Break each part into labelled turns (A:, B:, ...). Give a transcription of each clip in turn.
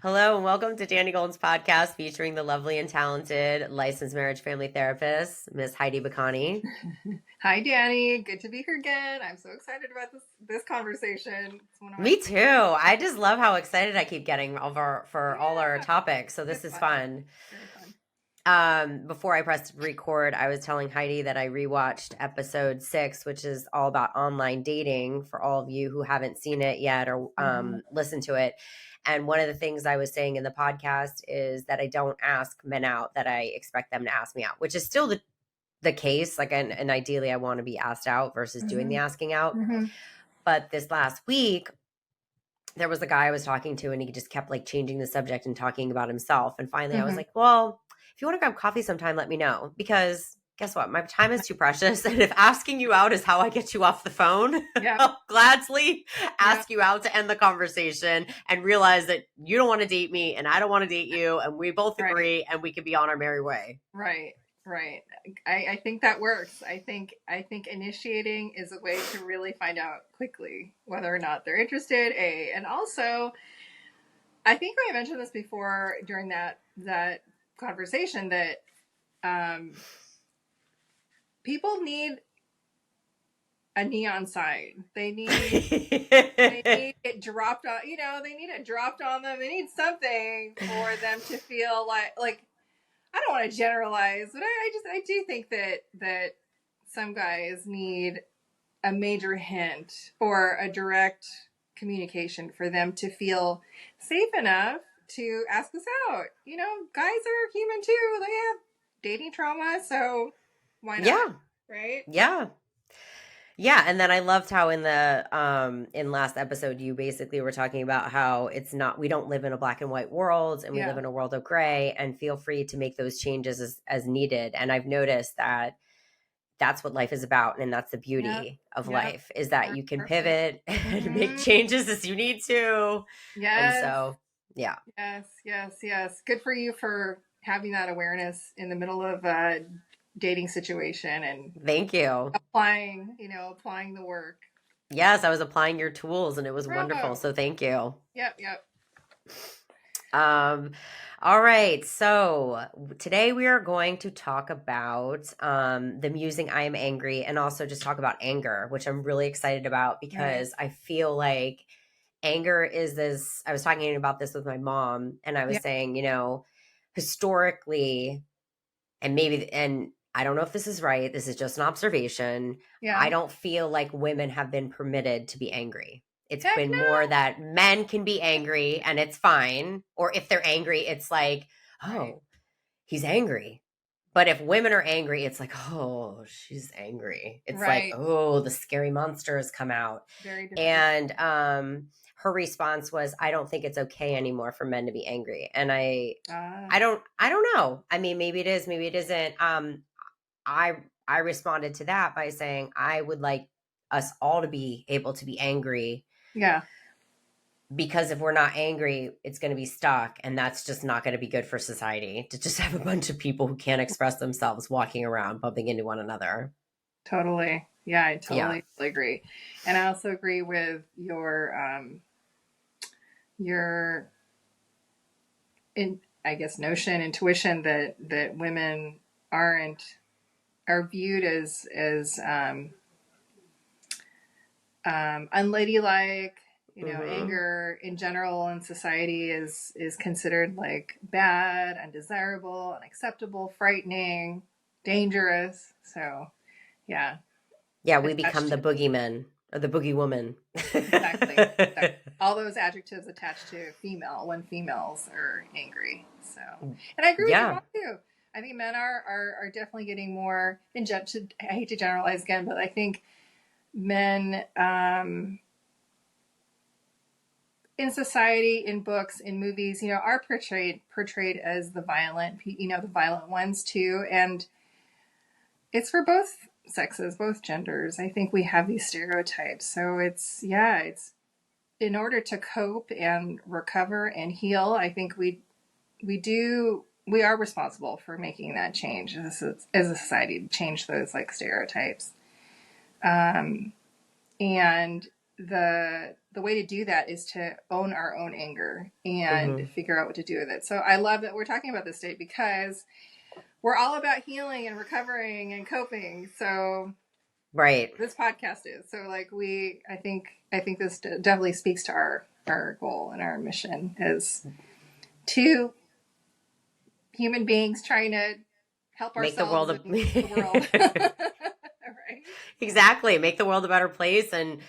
A: Hello and welcome to Dani Golden's podcast featuring the lovely and talented licensed marriage family therapist, Miss Heidi Bacani.
B: Hi, Dani. Good to be here again. I'm so excited about this conversation. It's one of my
A: Me too. I just love how excited I keep getting for all our topics. So this
B: it's
A: is
B: fun.
A: fun.
B: Very fun.
A: Before I pressed record, I was telling Heidi that I rewatched episode 6, which is all about online dating for all of you who haven't seen it yet or listened to it. And one of the things I was saying in the podcast is that I don't ask men out, that I expect them to ask me out, which is still the case. Like, and ideally I want to be asked out versus doing the asking out. But this last week, there was a guy I was talking to and he just kept like changing the subject and talking about himself. And finally I was like, well, if you want to grab coffee sometime, let me know, because guess what? My time is too precious. And if asking you out is how I get you off the phone, I'll gladly ask you out to end the conversation and realize that you don't want to date me and I don't want to date you. And we both agree and we could be on our merry way.
B: Right. I think that works. I think initiating is a way to really find out quickly whether or not they're interested. And also, I think I mentioned this before during that conversation that people need a neon sign. They need it dropped on. They need it dropped on them. They need something for them to feel like. I don't want to generalize, but I do think that some guys need a major hint or a direct communication for them to feel safe enough to ask us out. Guys are human too. They have dating trauma, so why not?
A: Yeah.
B: Right?
A: Yeah, and then I loved how in the in last episode you basically were talking about how it's not, we don't live in a black and white world, and we live in a world of gray, and feel free to make those changes as needed. And I've noticed that that's what life is about, and that's the beauty of life, is that you can pivot and make changes as you need to. And so, yeah.
B: Yes. Good for you for having that awareness in the middle of a dating situation, and
A: thank you.
B: Applying the work.
A: Yes, I was applying your tools and it was wonderful. So thank you.
B: Yep.
A: All right. So today we are going to talk about the Musing I Am Angry, and also just talk about anger, which I'm really excited about because I feel like anger is this. I was talking about this with my mom, and I was saying, historically, and I don't know if this is right, this is just an observation. I don't feel like women have been permitted to be angry. It's been more that men can be angry and it's fine. Or if they're angry, it's like, oh, he's angry. But if women are angry, it's like, oh, she's angry. It's like, oh, the scary monster has come out.
B: Very different.
A: And her response was, I don't think it's okay anymore for men to be angry. And I don't know. I mean, maybe it is, maybe it isn't. I responded to that by saying I would like us all to be able to be angry.
B: Yeah.
A: Because if we're not angry, it's going to be stuck, and that's just not going to be good for society, to just have a bunch of people who can't express themselves walking around bumping into one another.
B: Totally. Yeah, I totally agree. And I also agree with your intuition that women are viewed as unladylike. Anger in general in society is considered like bad, undesirable, unacceptable, frightening, dangerous. So, yeah.
A: Yeah, we become the boogeyman or the boogie woman.
B: Exactly. All those adjectives attached to female when females are angry. So, and I agree with you too. I think men are definitely getting more. I hate to generalize again, but I think men in society, in books, in movies, are portrayed as the violent, the violent ones too. And it's for both sexes, both genders. I think we have these stereotypes. So it's in order to cope and recover and heal, I think we are responsible for making that change as a society, to change those like stereotypes. And the way to do that is to own our own anger and
A: Mm-hmm.
B: figure out what to do with it. So I love that we're talking about this today, because we're all about healing and recovering and coping. So
A: Right.
B: this podcast is. So like I think this definitely speaks to our goal and our mission as two human beings trying to help
A: Make the
B: ourselves
A: world
B: and the world. Right?
A: exactly. Make the world a better place and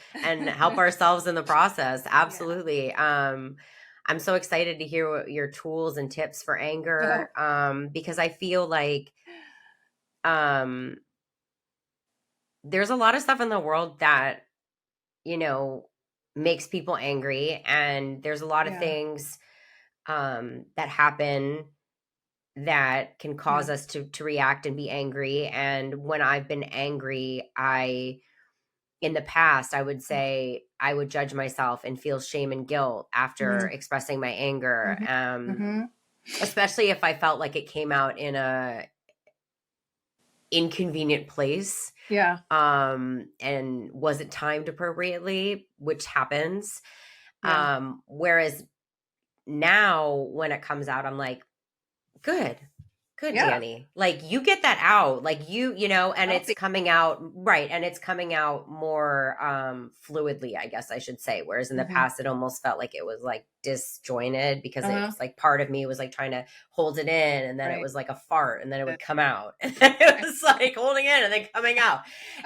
A: help ourselves in the process. Absolutely. I'm so excited to hear what your tools and tips for
B: Yeah.
A: anger. Because I feel like um there's a lot of stuff in the world that, you know, makes people angry, and there's a lot of
B: Yeah.
A: things that happen that can
B: Yeah.
A: cause us to react and be angry. And when I've been angry, in the past, I would say I would judge myself and feel shame and guilt after
B: Mm.
A: expressing my anger,
B: Mm-hmm. Mm-hmm.
A: especially if I felt like it came out in a inconvenient place,
B: Yeah.
A: and wasn't timed appropriately, which happens.
B: Yeah.
A: Whereas now when it comes out, I'm like, good. Good,
B: Yeah.
A: Dani. Like, you get that out. Like, you know, and it's
B: Healthy.
A: coming out right, and it's coming out more fluidly, I guess I should say. Whereas in the
B: Mm-hmm.
A: past it almost felt like it was like disjointed, because it
B: Uh-huh.
A: was like part of me was like trying to hold it in, and then it
B: Right.
A: was like a fart, and then it would come out. And then it was like holding in and then coming out.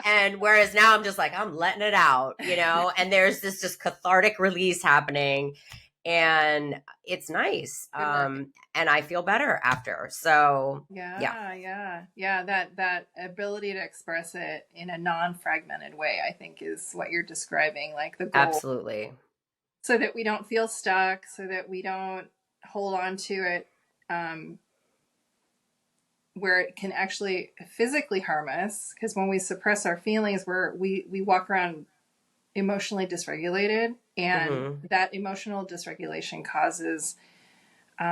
A: And whereas now I'm just like, I'm letting it out, you know, and there's this just cathartic release happening, and it's nice.
B: Good work.
A: And I feel better after. So
B: Yeah. That ability to express it in a non-fragmented way, I think, is what you're describing, like the goal,
A: absolutely.
B: so that we don't feel stuck, so that we don't hold on to it, where it can actually physically harm us. Because when we suppress our feelings, we walk around emotionally dysregulated, and
A: Mm-hmm.
B: that emotional dysregulation causes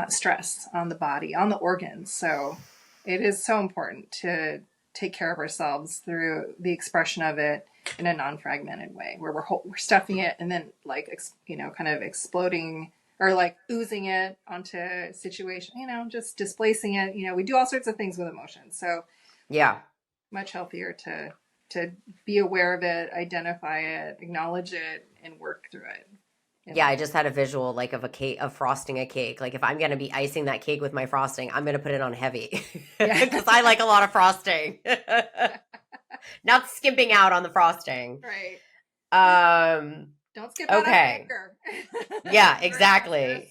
B: stress on the body, on the organs. So it is so important to take care of ourselves through the expression of it in a non-fragmented way, where we're stuffing it and then like, kind of exploding or like oozing it onto a situation, just displacing it. We do all sorts of things with emotions. So
A: Yeah.
B: much healthier to be aware of it, identify it, acknowledge it, and work through it.
A: Yeah, I just had a visual like of a cake, of frosting a cake. Like, if I'm going to be icing that cake with my frosting, I'm going to put it on heavy
B: Yeah.
A: because I like a lot of frosting. Not skimping out on the frosting.
B: Right. Don't skip out on
A: Okay.
B: anger.
A: Yeah, exactly.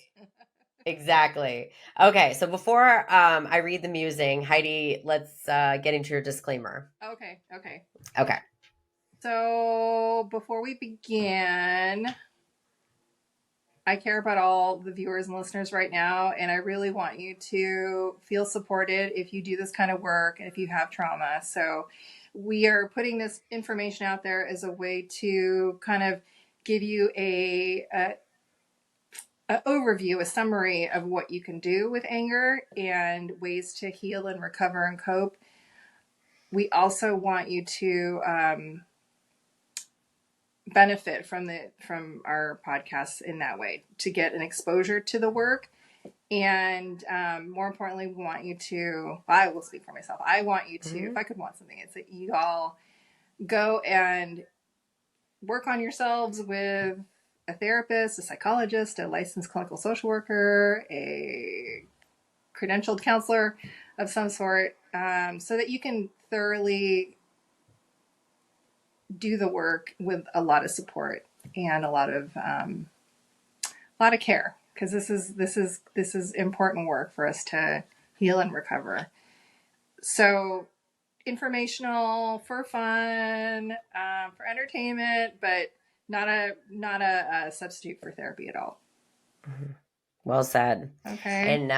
A: Exactly. Okay, so before I read the musing, Heidi, let's get into your disclaimer.
B: Okay.
A: Okay.
B: So before we begin, I care about all the viewers and listeners right now, and I really want you to feel supported if you do this kind of work and if you have trauma. So we are putting this information out there as a way to kind of give you a overview, a summary of what you can do with anger and ways to heal and recover and cope. We also want you to benefit from our podcasts in that way, to get an exposure to the work. And more importantly, we want you to, I will speak for myself, I want you to, if I could want something, it's that you all go and work on yourselves with a therapist, a psychologist, a licensed clinical social worker, a credentialed counselor of some sort, so that you can thoroughly do the work with a lot of support and a lot of care, because this is important work for us to heal and recover. So informational, for fun, for entertainment, but not a substitute for therapy at all.
A: Well said.
B: Okay.
A: And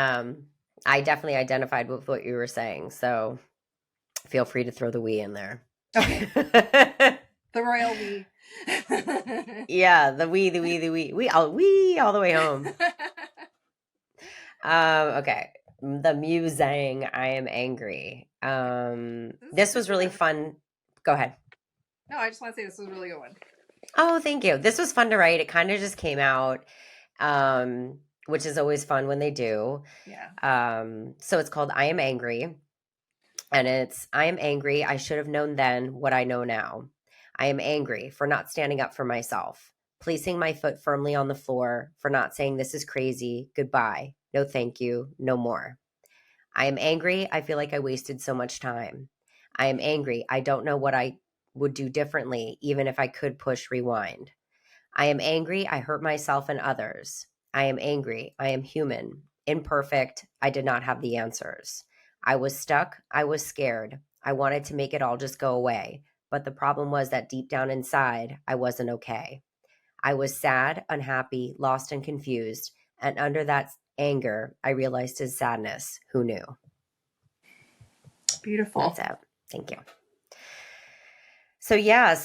A: I definitely identified with what you were saying, so feel free to throw the we in there.
B: Okay. The royal we.
A: Yeah, the we all the way home. Okay. The musing, I am angry. This was really fun. Go ahead.
B: No, I just want to say this was a really good one.
A: Oh, thank you. This was fun to write. It kind of just came out, which is always fun when they do.
B: Yeah.
A: So it's called I Am Angry. And it's, I am angry. I should have known then what I know now. I am angry for not standing up for myself, placing my foot firmly on the floor, for not saying this is crazy, goodbye, no thank you, no more. I am angry. I feel like I wasted so much time. I am angry. I don't know what I would do differently, even if I could push rewind. I am angry. I hurt myself and others. I am angry. I am human, imperfect. I did not have the answers. I was stuck. I was scared. I wanted to make it all just go away. But the problem was that deep down inside, I wasn't okay. I was sad, unhappy, lost, and confused. And under that anger, I realized his sadness. Who knew?
B: Beautiful.
A: That's it. Thank you. So yeah,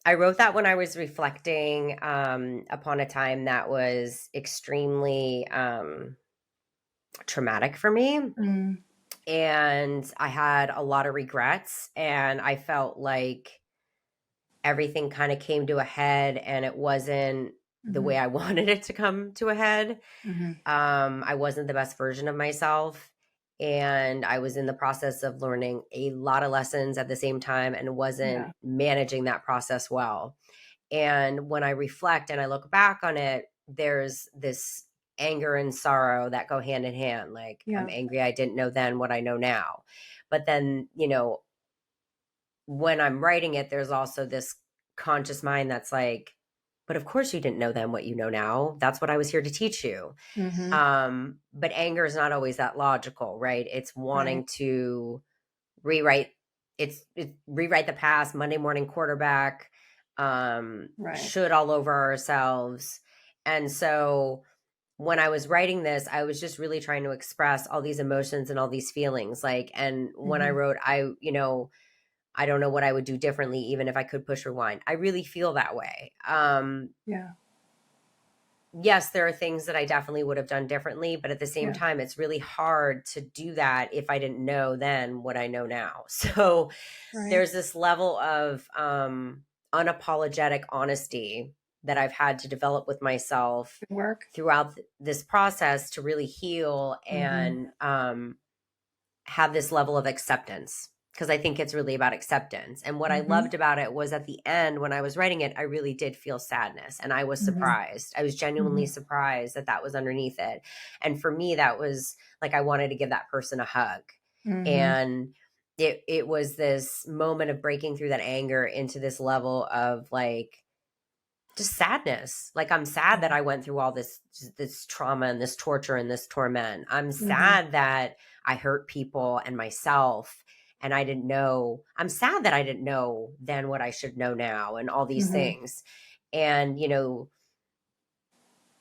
A: I wrote that when I was reflecting upon a time that was extremely traumatic for me.
B: Mm.
A: And I had a lot of regrets, and I felt like everything kind of came to a head, and it wasn't the way I wanted it to come to a head. I wasn't the best version of myself. And I was in the process of learning a lot of lessons at the same time and wasn't managing that process well. And when I reflect and I look back on it, there's this anger and sorrow that go hand in hand. Like, I'm angry I didn't know then what I know now. But then, when I'm writing it, there's also this conscious mind that's like, but of course you didn't know then what you know now. That's what I was here to teach you. But anger is not always that logical, right? It's wanting to rewrite rewrite the past, Monday morning quarterback, should all over ourselves. And so when I was writing this, I was just really trying to express all these emotions and all these feelings. And when I wrote, I don't know what I would do differently, even if I could push rewind. I really feel that way. Yes, there are things that I definitely would have done differently, but at the same time, it's really hard to do that if I didn't know then what I know now. So there's this level of unapologetic honesty that I've had to develop with myself throughout this process to really heal and have this level of acceptance. Because I think it's really about acceptance. And what I loved about it was at the end, when I was writing it, I really did feel sadness. And I was surprised. I was genuinely surprised that that was underneath it. And for me, that was like, I wanted to give that person a hug. And it was this moment of breaking through that anger into this level of like, just sadness. Like, I'm sad that I went through all this trauma and this torture and this torment. I'm sad that I hurt people and myself. And I didn't know, I'm sad that I didn't know then what I should know now and all these things. And,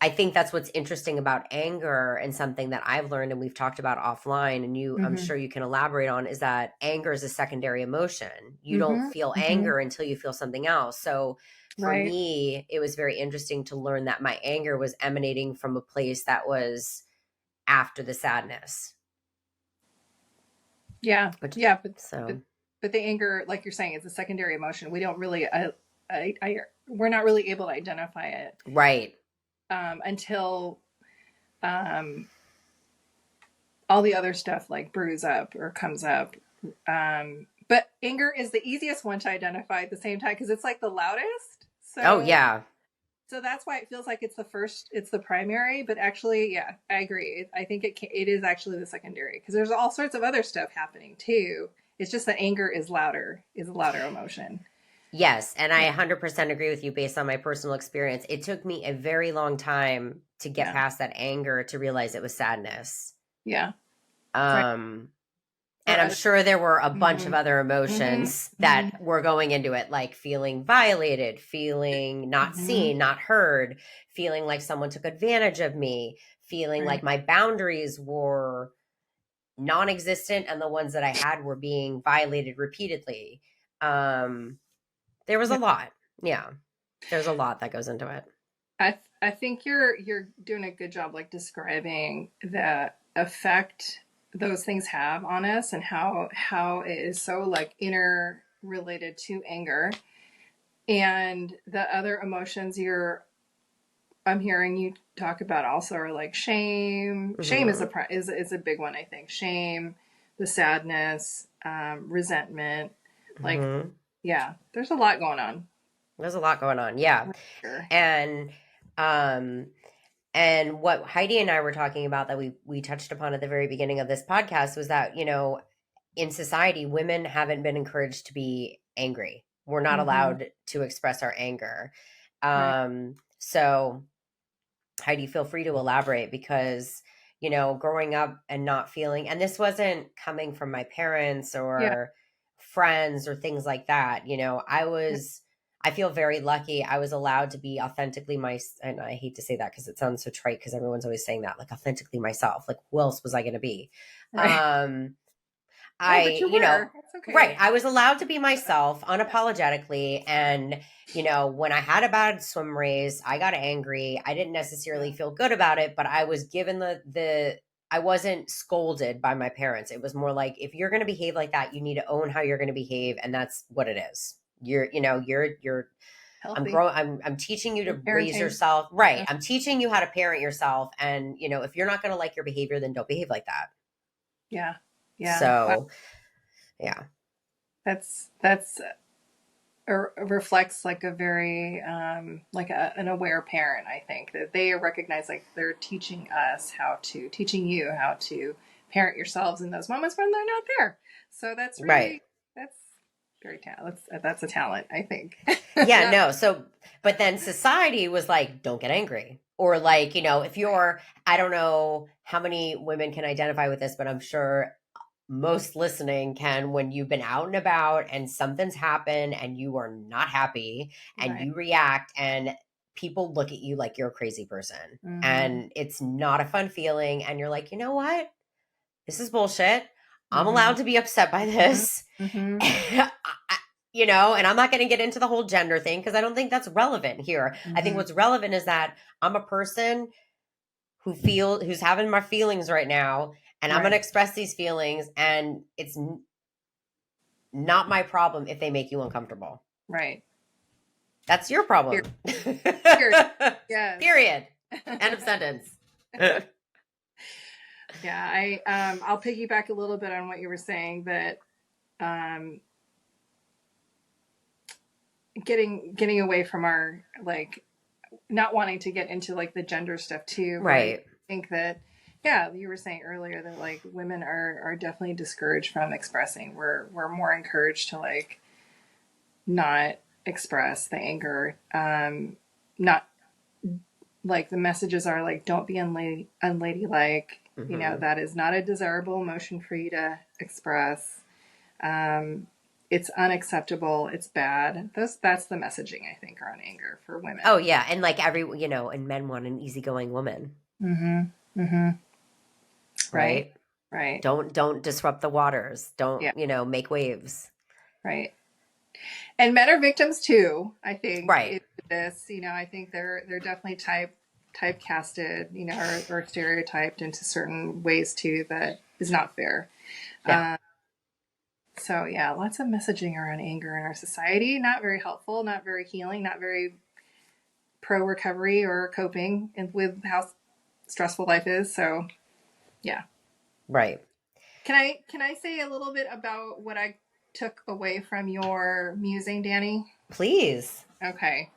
A: I think that's what's interesting about anger, and something that I've learned and we've talked about offline, and I'm sure you can elaborate on, is that anger is a secondary emotion. You don't feel anger until you feel something else. So for me, it was very interesting to learn that my anger was emanating from a place that was after the sadness.
B: But the anger, like you're saying, is a secondary emotion. We don't really, we're not really able to identify it, until all the other stuff like brews up or comes up. But anger is the easiest one to identify at the same time because it's like the loudest. So so that's why it feels like it's the first, it's the primary, but actually, I agree. I think it is actually the secondary, because there's all sorts of other stuff happening too. It's just that anger is a louder emotion.
A: Yes. And I 100% agree with you based on my personal experience. It took me a very long time to get past that anger to realize it was sadness. And I'm sure there were a bunch of other emotions that were going into it, like feeling violated, feeling not seen, not heard, feeling like someone took advantage of me, feeling like my boundaries were non-existent and the ones that I had were being violated repeatedly. There was a lot. Yeah. There's a lot that goes into it.
B: I think you're doing a good job like describing the effect those things have on us and how it is so like interrelated to anger. And the other emotions I'm hearing you talk about also are like shame. Shame is a big one, I think. Shame, the sadness, resentment. Like, yeah, there's a lot going on.
A: There's a lot going on. Yeah.
B: Sure.
A: And um and what Heidi and I were talking about that we touched upon at the very beginning of this podcast was that, in society, women haven't been encouraged to be angry. We're not allowed to express our anger.
B: Right.
A: So Heidi, feel free to elaborate because, growing up and not feeling, and this wasn't coming from my parents
B: Yeah.
A: or friends or things like that. I feel very lucky. I was allowed to be authentically and I hate to say that because it sounds so trite because everyone's always saying that, like authentically myself. Like, who else was I going to be?
B: Right. But you were. That's okay.
A: Right. I was allowed to be myself unapologetically. And, when I had a bad swim race, I got angry. I didn't necessarily feel good about it, but I was given I wasn't scolded by my parents. It was more like, if you're going to behave like that, you need to own how you're going to behave. And that's what it is. You're
B: Healthy.
A: I'm teaching you to raise yourself. Right. Yeah. I'm teaching you how to parent yourself. And, if you're not going to like your behavior, then don't behave like that.
B: Yeah. Yeah.
A: So, wow. Yeah.
B: That's reflects like a very an aware parent. I think that they recognize like they're teaching you how to parent yourselves in those moments when they're not there. So that's really, right. That's very that's a talent, I think.
A: Yeah, no. So, but then society was like, don't get angry. Or like, if you're, I don't know how many women can identify with this, but I'm sure most listening can, when you've been out and about and something's happened and you are not happy and you react and people look at you like you're a crazy person and it's not a fun feeling. And you're like, you know what? This is bullshit. I'm allowed to be upset by this. And I'm not going to get into the whole gender thing because I don't think that's relevant here. I think what's relevant is that I'm a person who's having my feelings right now, and I'm going to express these feelings, and it's not my problem if they make you uncomfortable.
B: Right.
A: That's your problem.
B: Period. Yes.
A: Period. End of sentence.
B: Yeah, I'll piggyback a little bit on what you were saying, that getting away from our, like, not wanting to get into like the gender stuff too.
A: Right.
B: I think that, yeah, you were saying earlier that like women are definitely discouraged from expressing. We're more encouraged to like not express the anger. Not like the messages are like, don't be unladylike. That is not a desirable emotion for you to express. It's unacceptable. It's bad. That's the messaging, I think, around anger for women.
A: Oh yeah. And like and men want an easygoing woman. Right.
B: Right.
A: Don't disrupt the waters. Don't, make waves.
B: Right. And men are victims too, I think.
A: Right.
B: This, I think they're definitely typecasted, or stereotyped into certain ways too that is not fair.
A: Yeah.
B: So yeah, lots of messaging around anger in our society. Not very helpful, not very healing, not very pro recovery or coping with how stressful life is. So yeah.
A: Right.
B: Can I say a little bit about what I took away from your musing, Dani?
A: Please.
B: Okay.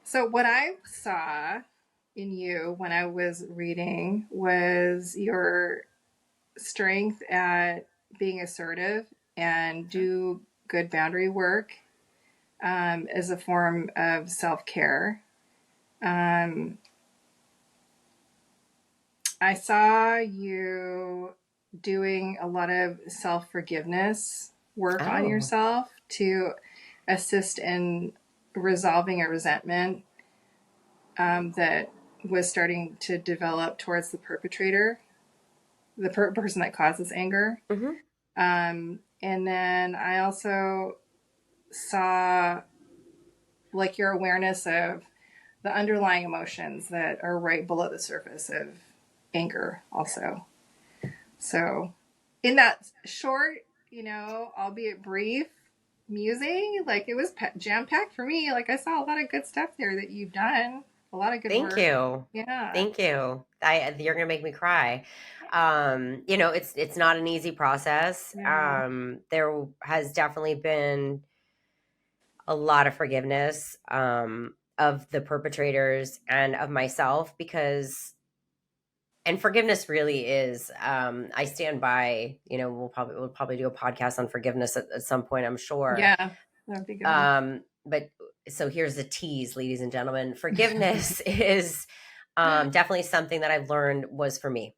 B: So what I saw in you when I was reading was your strength at being assertive and do good boundary work as a form of self-care. I saw you doing a lot of self-forgiveness work on yourself to assist in resolving a resentment that was starting to develop towards the perpetrator, the person that causes anger. And then I also saw like your awareness of the underlying emotions that are right below the surface of anger also. So in that short, albeit brief Musing. Like it was jam packed for me. Like I saw a lot of good stuff there that you've done. A lot of good
A: Thank
B: work.
A: you.
B: Yeah.
A: Thank you. You're gonna make me cry. It's not an easy process.
B: Yeah.
A: There has definitely been a lot of forgiveness of the perpetrators and of myself, because and forgiveness really is, I stand by, we'll probably do a podcast on forgiveness at some point, I'm sure.
B: Yeah. That'd be a good one.
A: But so here's the tease, ladies and gentlemen. Forgiveness is definitely something that I've learned was for me.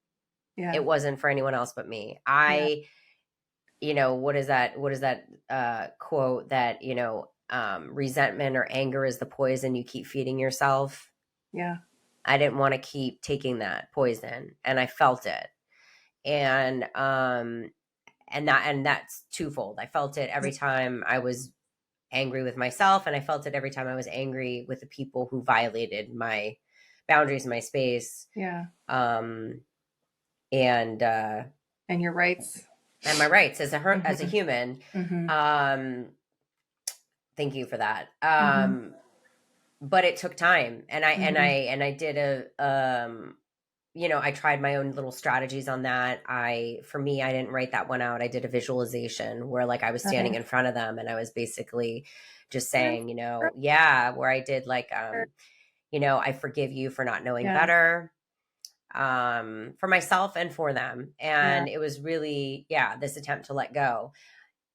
B: Yeah.
A: It wasn't for anyone else but me.
B: Yeah.
A: What is that quote that, resentment or anger is the poison you keep feeding yourself?
B: Yeah.
A: I didn't want to keep taking that poison, and I felt it. And that's twofold. I felt it every time I was angry with myself, and I felt it every time I was angry with the people who violated my boundaries in my space.
B: Yeah.
A: Um and
B: And your rights.
A: and my rights as a
B: Mm-hmm.
A: human.
B: Mm-hmm.
A: Thank you for that.
B: Mm-hmm.
A: But it took time, and
B: Mm-hmm.
A: I did I tried my own little strategies on that. For me, I didn't write that one out. I did a visualization where, like, I was standing
B: Okay.
A: in front of them, and I was basically just
B: Right.
A: saying, yeah, where I did, like, I forgive you for not knowing
B: Yeah.
A: better, for myself and for them.
B: Yeah.
A: And it was really, yeah, this attempt to let go.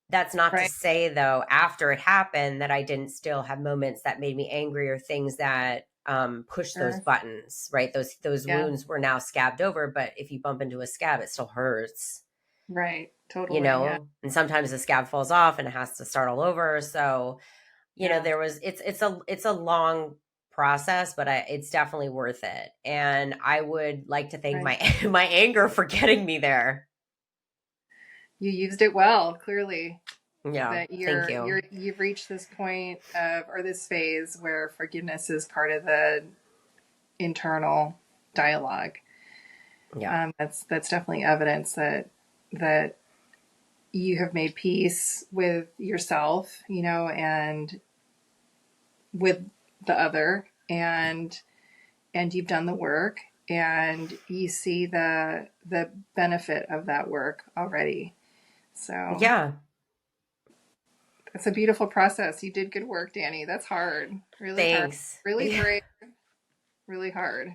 A: That's not to
B: Right.
A: say, though, after it happened, that I didn't still have moments that made me angry, or things that push those
B: Sure.
A: buttons, right? Those
B: Yeah.
A: wounds were now scabbed over, but if you bump into a scab, it still hurts,
B: Right. Totally. Yeah.
A: and sometimes the scab falls off and it has to start all over. So,
B: Yeah.
A: it's a long process, but it's definitely worth it. And I would like to thank
B: Right.
A: my anger for getting me there.
B: You used it well, clearly.
A: Yeah,
B: That
A: thank you.
B: you've reached this point of, or this phase where forgiveness is part of the internal dialogue.
A: Yeah.
B: That's definitely evidence that you have made peace with yourself, and with the other, and you've done the work, and you see the benefit of that work already. So
A: Yeah.
B: it's a beautiful process. You did good work, Dani. That's hard. Really hard.
A: Thanks.
B: Really brave. Really hard.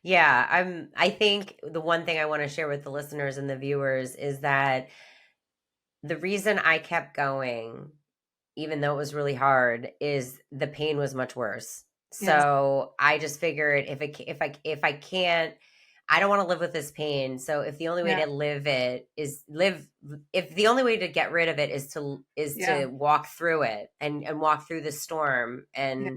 A: Yeah, I think the one thing I want to share with the listeners and the viewers is that the reason I kept going, even though it was really hard, is the pain was much worse.
B: Yes.
A: So I just figured, if I can't, I don't want to live with this pain. So if the only way
B: Yeah.
A: to if the only way to get rid of it is
B: Yeah.
A: to walk through it, and walk through the storm,
B: Yeah.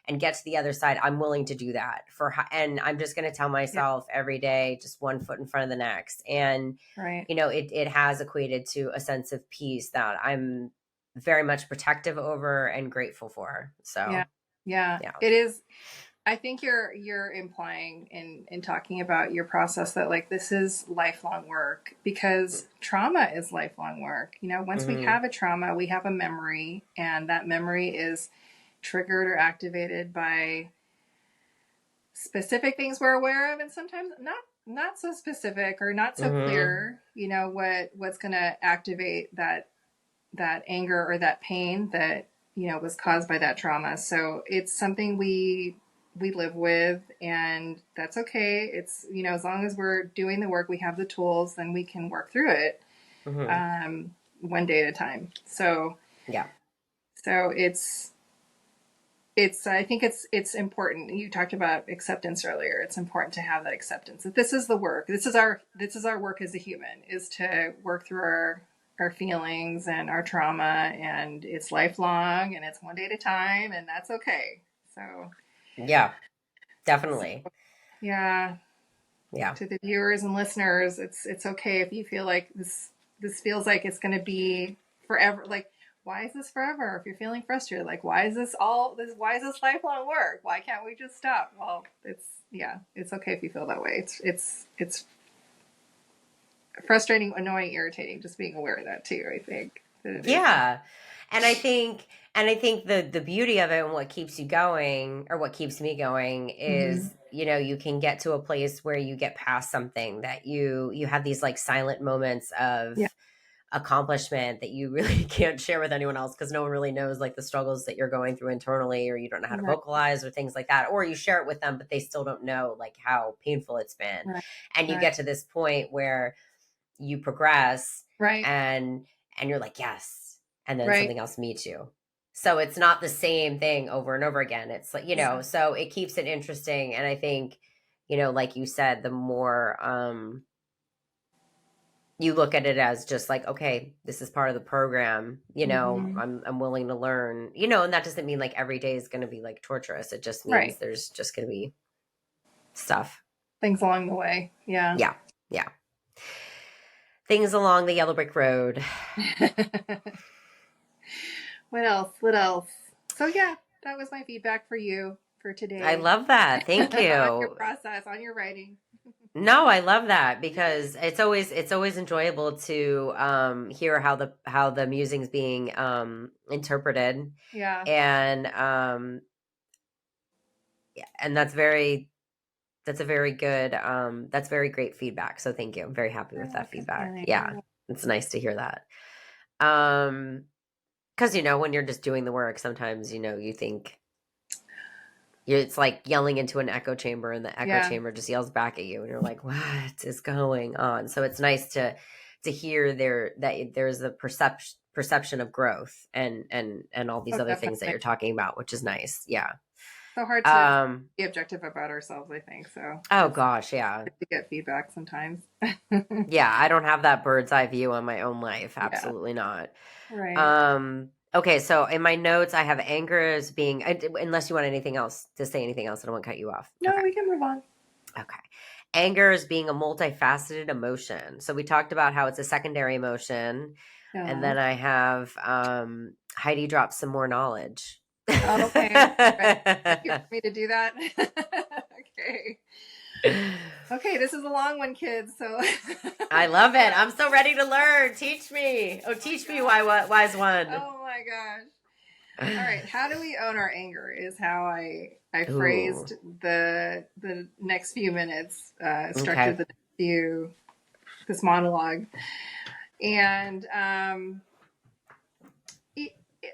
A: and get to the other side, I'm willing to do that and I'm just going to tell
B: Yeah.
A: myself every day, just one foot in front of the next. And,
B: Right.
A: it has equated to a sense of peace that I'm very much protective over and grateful for.
B: Yeah.
A: So,
B: Yeah.
A: yeah.
B: It is. I think you're implying in talking about your process that, like, this is lifelong work, because trauma is lifelong work. Once we
A: Mm-hmm.
B: have a trauma, we have a memory, and that memory is triggered or activated by specific things we're aware of, and sometimes not so specific or not so
A: Mm-hmm.
B: clear. What's going to activate that anger or that pain that was caused by that trauma. So it's something we live with, and that's okay. It's as long as we're doing the work, we have the tools, then we can work through it,
A: Mm-hmm.
B: one day at a time. So
A: Yeah.
B: it's I think it's important. You talked about acceptance earlier. It's important to have that acceptance that this is the work. This is our work as a human, is to work through our feelings and our trauma, and it's lifelong, and it's one day at a time, and that's okay. So
A: Yeah,
B: so
A: definitely.
B: yeah,
A: Yeah.
B: to the viewers and listeners, it's okay if you feel like this feels like it's going to be forever. Like, why is this forever? If you're feeling frustrated, like, why is this why is this lifelong work? Why can't we just stop? Well, it's okay if you feel that way. It's frustrating, annoying, irritating. Just being aware of that too, I think. That it is.
A: Yeah. And I think the beauty of it and what keeps you going, or what keeps me going,
B: Mhm.
A: is, you can get to a place where you get past something, that you have these like silent moments of
B: Yeah.
A: accomplishment that you really can't share with anyone else, because no one really knows like the struggles that you're going through internally, or you don't know how to
B: Right.
A: vocalize or things like that, or you share it with them but they still don't know like how painful it's been.
B: Right.
A: And you
B: Right.
A: get to this point where you progress,
B: Right.
A: and you're like, yes, and then
B: Right.
A: something else meets you. So it's not the same thing over and over again. It's like,
B: Yeah.
A: so it keeps it interesting. And I think, like you said, the more you look at it as just like, okay, this is part of the program,
B: Mhm.
A: I'm willing to learn, and that doesn't mean like every day is going to be like torturous. It just means
B: Right.
A: there's just going to be stuff.
B: Things along the way. Yeah.
A: Yeah. Yeah. Things along the yellow brick road.
B: What else? What else? So yeah, that was my feedback for you for
A: I
B: today
A: love that. Thank
B: on your
A: you.
B: process, on your writing.
A: No, I love that, because it's always enjoyable to hear how the musing's being interpreted.
B: Yeah.
A: And yeah, and that's a very good that's very great feedback. So thank you. I'm very happy
B: You're
A: with that
B: welcome,
A: feedback.
B: Danny.
A: Yeah. It's nice to hear that. Because when you're just doing the work, sometimes you think it's like yelling into an echo chamber, and the echo
B: Yeah.
A: chamber just yells back at you, and you're like, what is going on? So it's nice to hear that there's a perception of growth, and all these
B: Oh,
A: other things that
B: definitely.
A: you're talking about, which is nice. Yeah.
B: So hard to
A: um
B: be objective about ourselves, I think. So
A: oh
B: it's
A: gosh, yeah.
B: good to get feedback sometimes.
A: Yeah, I don't have that bird's eye view on my own life.
B: Yeah.
A: Absolutely not.
B: Right.
A: Okay, so in my notes I have anger as being, unless you want anything else to say, anything else, I don't want to cut you off.
B: No,
A: Okay.
B: we can move on.
A: Okay. Anger is being a multifaceted emotion. So we talked about how it's a secondary emotion. And
B: Yeah.
A: then I have Heidi drop some more knowledge.
B: Okay. Ready for me to do that? Okay. Okay, this is a long one, kids. So
A: I love it. I'm so ready to learn. Teach me. Oh, teach me, wise one.
B: oh my gosh. All right, how do we own our anger is how I
A: Ooh.
B: phrased the next few minutes, structured
A: Okay.
B: the next few this monologue, and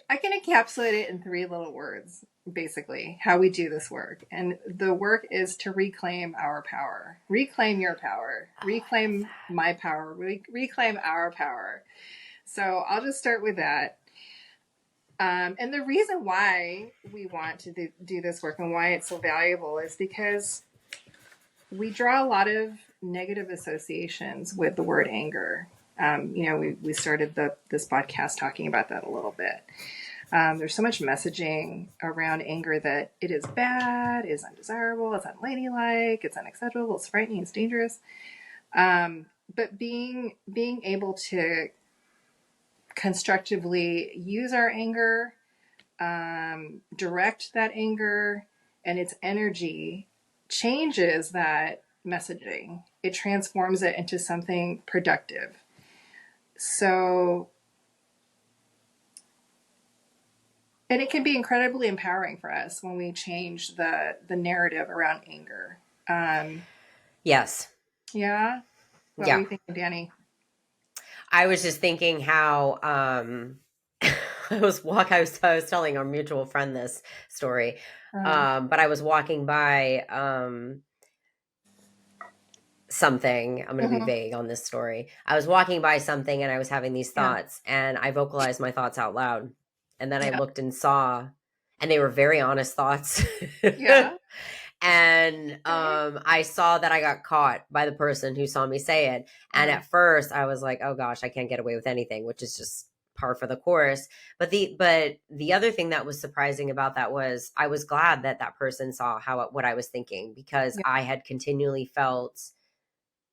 B: I can encapsulate it in three little words. Basically, how we do this work, and the work is to reclaim our power, reclaim your power, reclaim my power, reclaim our power. So I'll just start with that. And the reason why we want to do this work and why it's so valuable is because we draw a lot of negative associations with the word anger. We started this podcast talking about that a little bit. There's so much messaging around anger that it is bad, is undesirable, it's unladylike, it's unacceptable, it's frightening, it's dangerous. But being able to constructively use our anger, direct that anger and its energy changes that messaging. It transforms it into something productive. So, and it can be incredibly empowering for us when we change the narrative around anger.
A: Yes.
B: Yeah. What were
A: Yeah.
B: you thinking, Dani?
A: I was just thinking how I was telling our mutual friend this story. But I was walking by something. I'm going to be
B: Mhm.
A: vague on this story. I was walking by something and I was having these
B: Yeah.
A: thoughts, and I vocalized my thoughts out loud. And then I
B: Yeah.
A: looked and saw, and they were very honest thoughts.
B: Yeah.
A: And
B: Okay.
A: I saw that I got caught by the person who saw me say it. And
B: Uh-huh.
A: at first I was like, oh gosh, I can't get away with anything, which is just par for the course. But the other thing that was surprising about that was I was glad that that person saw what I was thinking, because
B: Yeah.
A: I had continually felt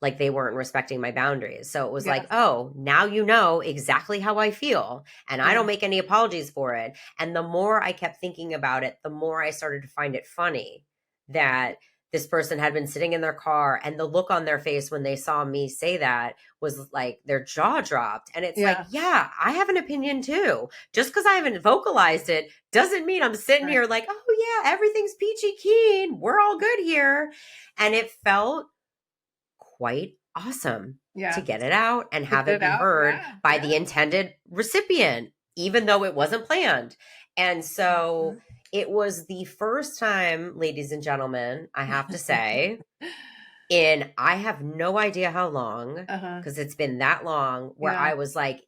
A: like they weren't respecting my boundaries. So it was like,
B: Yes.
A: oh, now you know exactly how I feel, and I
B: Yeah.
A: don't make any apologies for it. And the more I kept thinking about it, the more I started to find it funny that this person had been sitting in their car, and the look on their face when they saw me say that was like their jaw dropped. And it's like, yeah, I have an opinion too. Just because I haven't vocalized it doesn't mean I'm sitting here like, oh yeah, everything's peachy keen. We're all good here. And it felt quite awesome to get it out and have it be heard by the intended recipient, even though it wasn't planned. And so it was the first time, ladies and gentlemen, I have to say, I have no idea how long, because it's been that long, where I was like,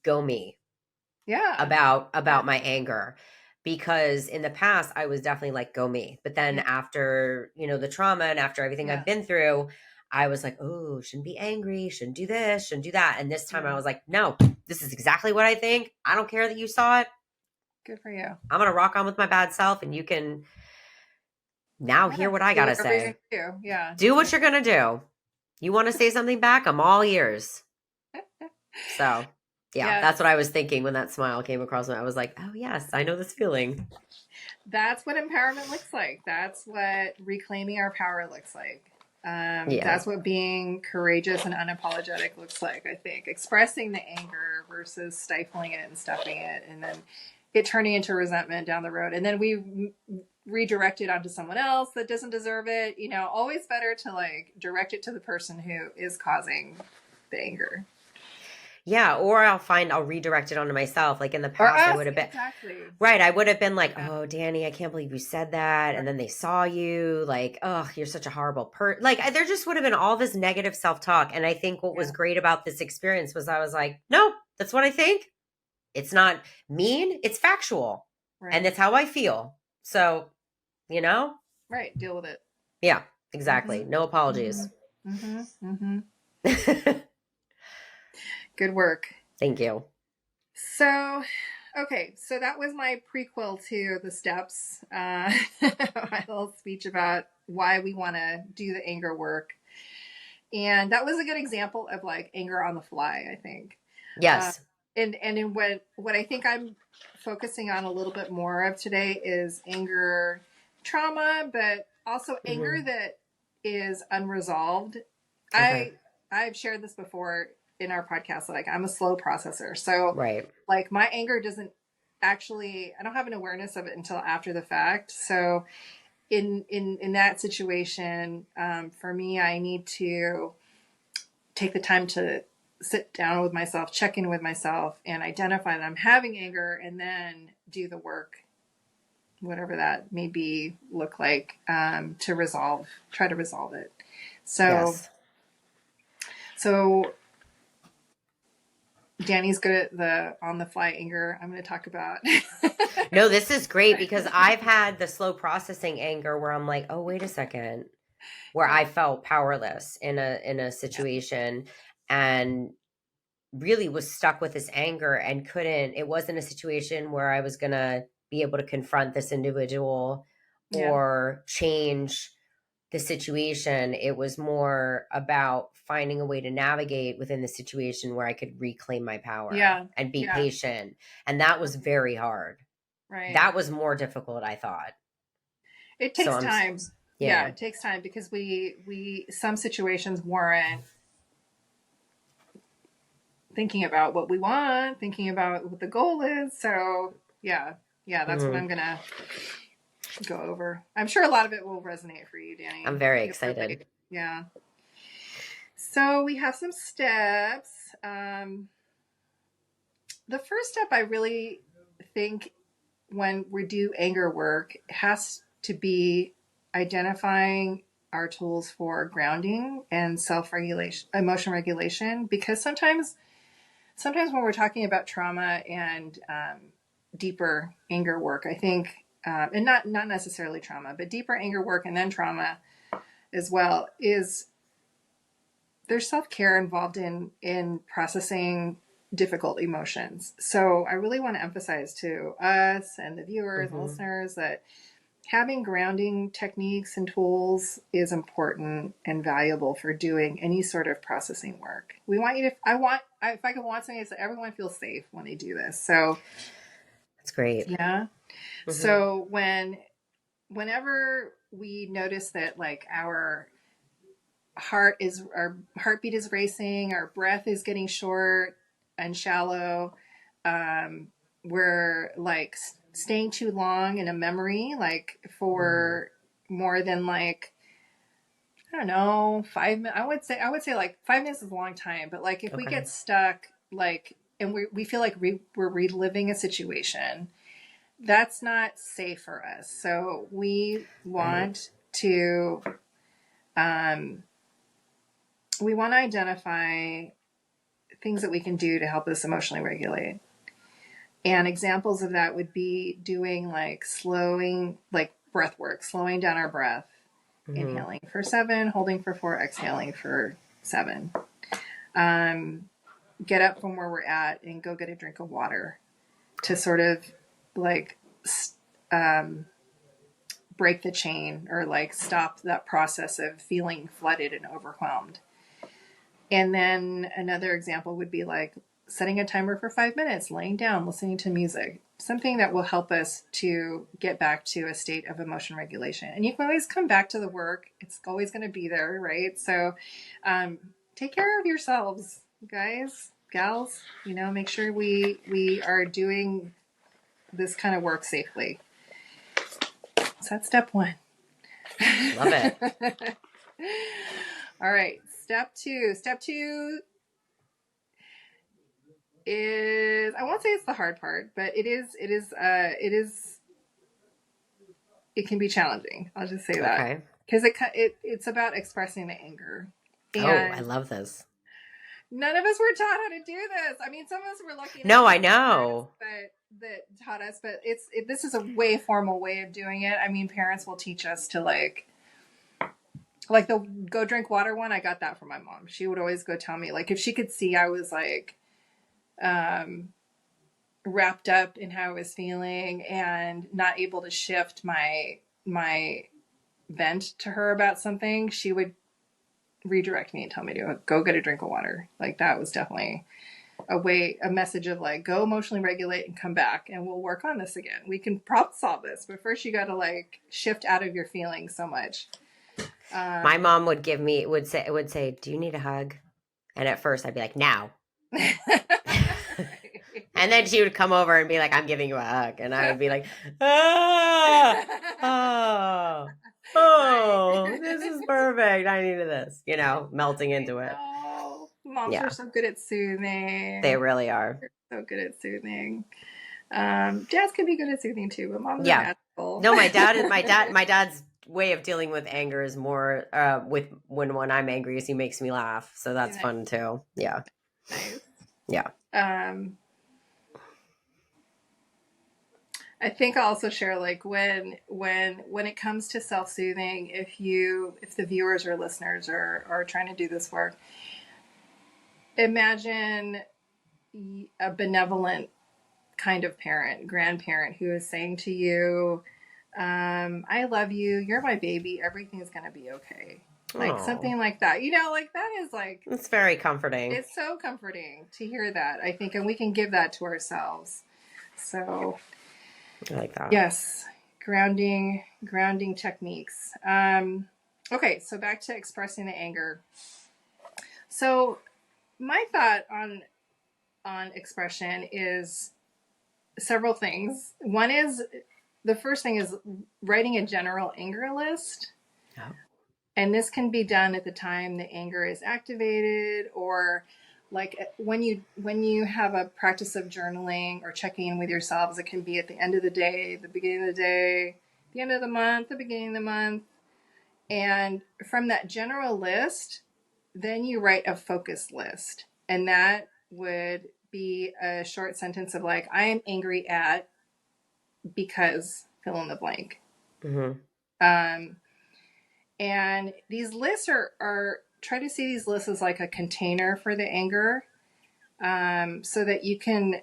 A: go me. About my anger. Because in the past, I was definitely like, go me. But then after, the trauma and after everything I've been through, I was like, oh, shouldn't be angry, shouldn't do this, shouldn't do that. And this time I was like, no, this is exactly what I think. I don't care that you saw it.
B: Good for you.
A: I'm going to rock on with my bad self, and you can now hear what I got to say. Do what you're going to do. You want to say something back? I'm all ears. So, that's what I was thinking when that smile came across me. I was like, oh, yes, I know this feeling.
B: That's what empowerment looks like. That's what reclaiming our power looks like. That's what being courageous and unapologetic looks like, I think. Expressing the anger versus stifling it and stuffing it, and then it turning into resentment down the road. And then we redirect it onto someone else that doesn't deserve it. Always better to like direct it to the person who is causing the anger.
A: Yeah, or I'll redirect it onto myself. Like in the past, I would have been right. I would have been like, "Oh, Dani, I can't believe you said that," and then they saw you, like, "Oh, you're such a horrible person." Like there just would have been all this negative self-talk. And I think what was great about this experience was I was like, "Nope, that's what I think. It's not mean. It's factual, and it's how I feel." So,
B: right, deal with it.
A: Yeah, exactly. No apologies.
B: Good work.
A: Thank you.
B: So, okay. So that was my prequel to the steps. My little speech about why we want to do the anger work. And that was a good example of like anger on the fly, I think.
A: Yes.
B: And in what I think I'm focusing on a little bit more of today is anger trauma, but also anger that is unresolved. Okay. I've shared this before in our podcast, like I'm a slow processor. So like my anger doesn't actually, I don't have an awareness of it until after the fact. So in that situation, for me, I need to take the time to sit down with myself, check in with myself, and identify that I'm having anger, and then do the work, whatever that may be, look like, to try to resolve it. So, so Dani's good at the on-the-fly anger. I'm going to talk about.
A: No, this is great because I've had the slow processing anger where I'm like, oh, wait a second, where I felt powerless in a situation and really was stuck with this anger and it wasn't a situation where I was going to be able to confront this individual or change the situation. It was more about finding a way to navigate within the situation where I could reclaim my power and be patient. And that was very hard. Right. That was more difficult, I thought.
B: It takes time. Yeah, it takes time because we some situations warrant thinking about what we want, thinking about what the goal is. So that's what I'm going to go over. I'm sure a lot of it will resonate for you, Dani.
A: I'm very excited.
B: Yeah. So we have some steps. The first step I really think when we do anger work has to be identifying our tools for grounding and self-regulation, emotion regulation, because sometimes when we're talking about trauma and deeper anger work, I think, and not necessarily trauma, but deeper anger work and then trauma as well, is there's self-care involved in processing difficult emotions. So I really want to emphasize to us and the viewers and listeners that having grounding techniques and tools is important and valuable for doing any sort of processing work. We want you to, if I could want something, it's that everyone feels safe when they do this. So
A: that's great.
B: Yeah. So when whenever we notice that like our heartbeat is racing, our breath is getting short and shallow, we're like staying too long in a memory, like for more than like, I don't know, 5 minutes. I would say like 5 minutes is a long time, but like if we get stuck, like, and we feel like we're reliving a situation, that's not safe for us. So we want to, we want to identify things that we can do to help us emotionally regulate. And examples of that would be doing like breath work, slowing down our breath, inhaling for 7, holding for 4, exhaling for 7. Get up from where we're at and go get a drink of water to sort of like break the chain or like stop that process of feeling flooded and overwhelmed. And then another example would be like setting a timer for 5 minutes, laying down, listening to music, something that will help us to get back to a state of emotion regulation. And you can always come back to the work. It's always going to be there, right? So take care of yourselves, guys, gals, make sure we are doing this kind of work safely. So that's step 1.
A: Love it.
B: All right. Step 2. Step 2 is, I won't say it's the hard part, but it can be challenging. I'll just say that. Because it's about expressing the anger. And
A: I love this.
B: None of us were taught how to do this. I mean, some of us were lucky.
A: No, I know.
B: That taught us, but this is a way formal way of doing it. I mean, parents will teach us to like the go drink water one. I got that from my mom. She would always go tell me, like, if she could see I was like wrapped up in how I was feeling and not able to shift my vent to her about something, she would redirect me and tell me to go get a drink of water. Like, that was definitely a message of like, go emotionally regulate and come back and we'll work on this again. We can problem solve this, but first you got to like shift out of your feelings so much.
A: My mom would say, do you need a hug? And at first I'd be like, now. And then she would come over and be like, I'm giving you a hug. And I would be like, this is perfect. I needed this, melting into it.
B: Moms are so good at soothing.
A: They really are.
B: They're so good at soothing. Dads can be good at soothing too, but moms are magical.
A: No, my dad's way of dealing with anger is more when I'm angry is he makes me laugh. So that's fun too. Yeah.
B: Nice.
A: Yeah.
B: I think I'll also share like when it comes to self-soothing, if the viewers or listeners are trying to do this work, imagine a benevolent kind of grandparent who is saying to you, I love you, you're my baby, everything's going to be okay. Like something like that, like that is like,
A: it's very comforting.
B: It's so comforting to hear that, I think, and we can give that to ourselves. So
A: I like that.
B: Yes. Grounding techniques. Okay. So back to expressing the anger. So my thought on expression is several things. One is, the first thing is writing a general anger list. Oh. And this can be done at the time the anger is activated, or like when you have a practice of journaling or checking in with yourselves. It can be at the end of the day, the beginning of the day, the end of the month, the beginning of the month. And from that general list, then you write a focus list. And that would be a short sentence of like, I am angry at because fill in the blank. Mm-hmm. And these lists are try to see these lists as like a container for the anger, so that you can,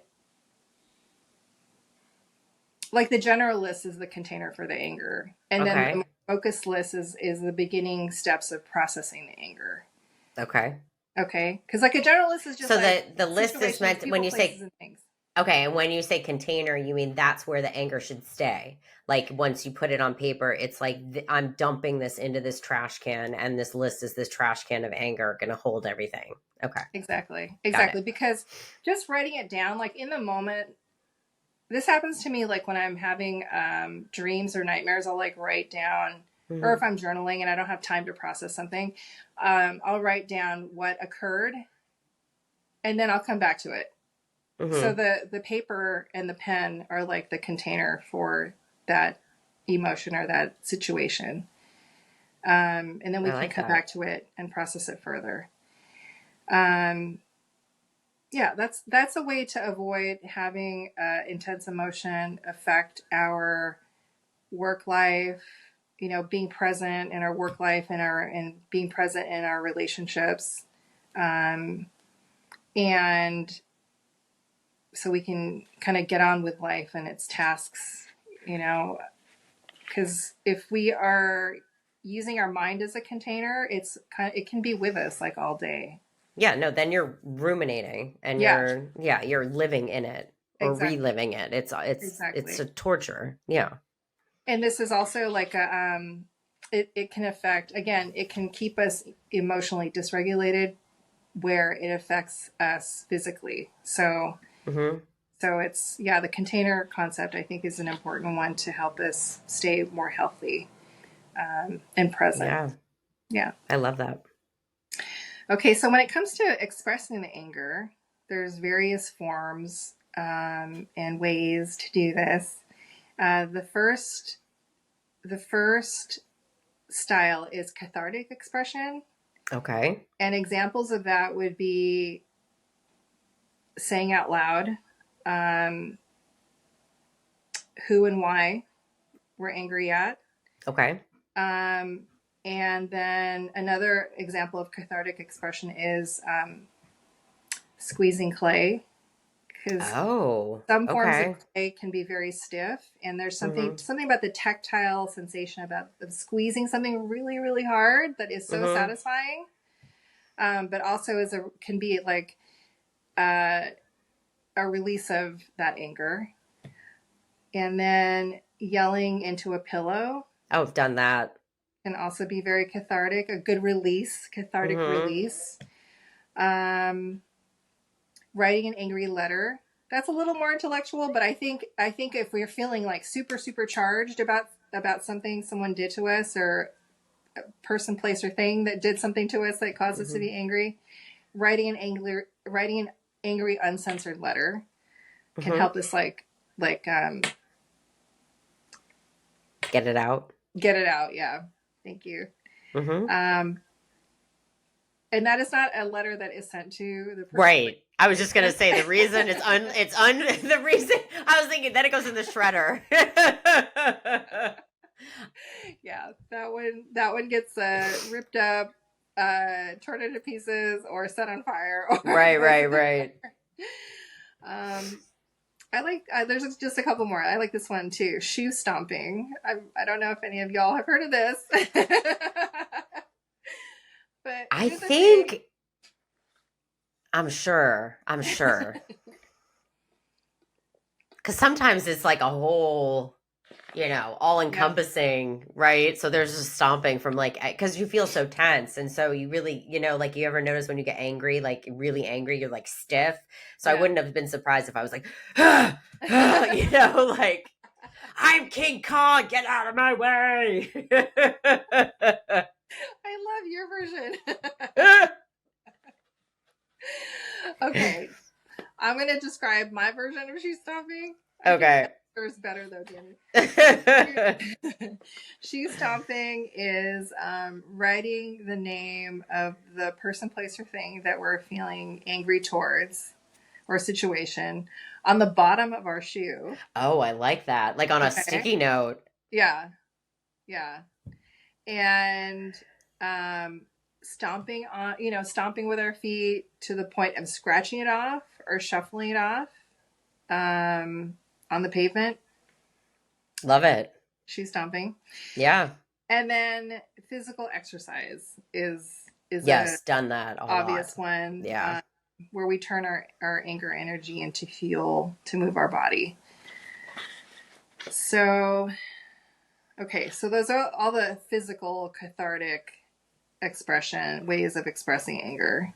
B: like, the general list is the container for the anger. And then the focus list is the beginning steps of processing the anger. Okay. Because like a general list is just
A: so the list is meant, when you say Okay, and when you say container, you mean that's where the anger should stay. Like once you put it on paper, it's like I'm dumping this into this trash can, and this list is this trash can of anger going to hold everything. Okay,
B: Exactly.
A: got it.
B: Exactly. Because just writing it down, like in the moment, this happens to me like when I'm having dreams or nightmares, I'll like write down, or if
A: Mm-hmm.
B: I'm journaling and I don't have time to process something, I'll write down what occurred and then I'll come back to it. So
A: Mm-hmm.
B: the paper and the pen are like the container for that emotion or that situation. And then we
A: I
B: can
A: like
B: come
A: that.
B: back to it and process it further. Um, yeah, that's a way to avoid having intense emotion affect our work life. You know, being present in our work life and being present in our relationships, um, and so we can kind of get on with life and its tasks. You know, because if we are using our mind as a container, it can be with us like all day.
A: Yeah, no, then you're ruminating and
B: Yeah,
A: you're living in it or
B: exactly,
A: reliving it. It's a
B: exactly.
A: torture. Yeah.
B: And this is also like it can affect, again, it can keep us emotionally dysregulated where it affects us physically.
A: Mm-hmm.
B: So it's, yeah, the container concept I think is an important one to help us stay more healthy and present.
A: Yeah,
B: Yeah.
A: I love that.
B: Okay, so when it comes to expressing the anger, there's various forms and ways to do this. The first style is cathartic expression,
A: Okay.
B: and examples of that would be saying out loud um, who and why we're angry at.
A: Okay.
B: Um, and then another example of cathartic expression is squeezing clay, because
A: Oh,
B: some forms of
A: okay.
B: clay can be very stiff, and there's something
A: Mm-hmm.
B: something about the tactile sensation about of squeezing something really really hard that is so
A: Mm-hmm.
B: satisfying, but also can be like uh, a release of that anger. And then yelling into a pillow
A: Oh, I've done that.
B: can also be very cathartic, a good release, cathartic
A: Mm-hmm.
B: release. Um, Writing an angry letter, that's a little more intellectual, but I think if we're feeling like super super charged about something someone did to us, or a person, place, or thing that did something to us that caused us to
A: Mm-hmm.
B: be angry, writing an angry uncensored letter can
A: Mm-hmm.
B: help us like
A: Get it out.
B: get it out. Yeah, thank you.
A: Mm-hmm.
B: Um, and that is not a letter that is sent to the person
A: Right. I was just gonna
B: with
A: say the reason the reason I was thinking then it goes in the shredder.
B: yeah, that one gets ripped up, torn into pieces, or set on fire, or
A: Right,
B: goes
A: right,
B: in the
A: right.
B: um I like there's just a couple more. I like this one too. Shoe stomping. I don't know if any of y'all have heard of this. But
A: I
B: here's the thing.
A: think I'm sure. I'm sure. Because sometimes it's like a whole, all
B: Yeah.
A: encompassing, right? So there's just stomping from like, because you feel so tense. And so you really, like you ever notice when you get angry, like really angry, you're like stiff. So I
B: Yeah.
A: wouldn't have been surprised if I was like, like, I'm King Kong, get out of my way.
B: I love your version. Okay. I'm going to describe my version of shoe stomping. I think
A: Okay.
B: yours better though, Danny. Shoe stomping is writing the name of the person, place, or thing that we're feeling angry towards, or situation, on the bottom of our shoe.
A: Oh, I like that. Like on a
B: Okay.
A: sticky note.
B: Yeah. Yeah. And um, stomping with our feet to the point of scratching it off or shuffling it off on the pavement,
A: Love it.
B: shoe stomping.
A: Yeah.
B: And then physical exercise is a
A: Yes, done that a lot.
B: obvious one.
A: Yeah.
B: where we turn our anger energy into fuel to move our body. So, okay, so those are all the physical cathartic ways of expressing anger.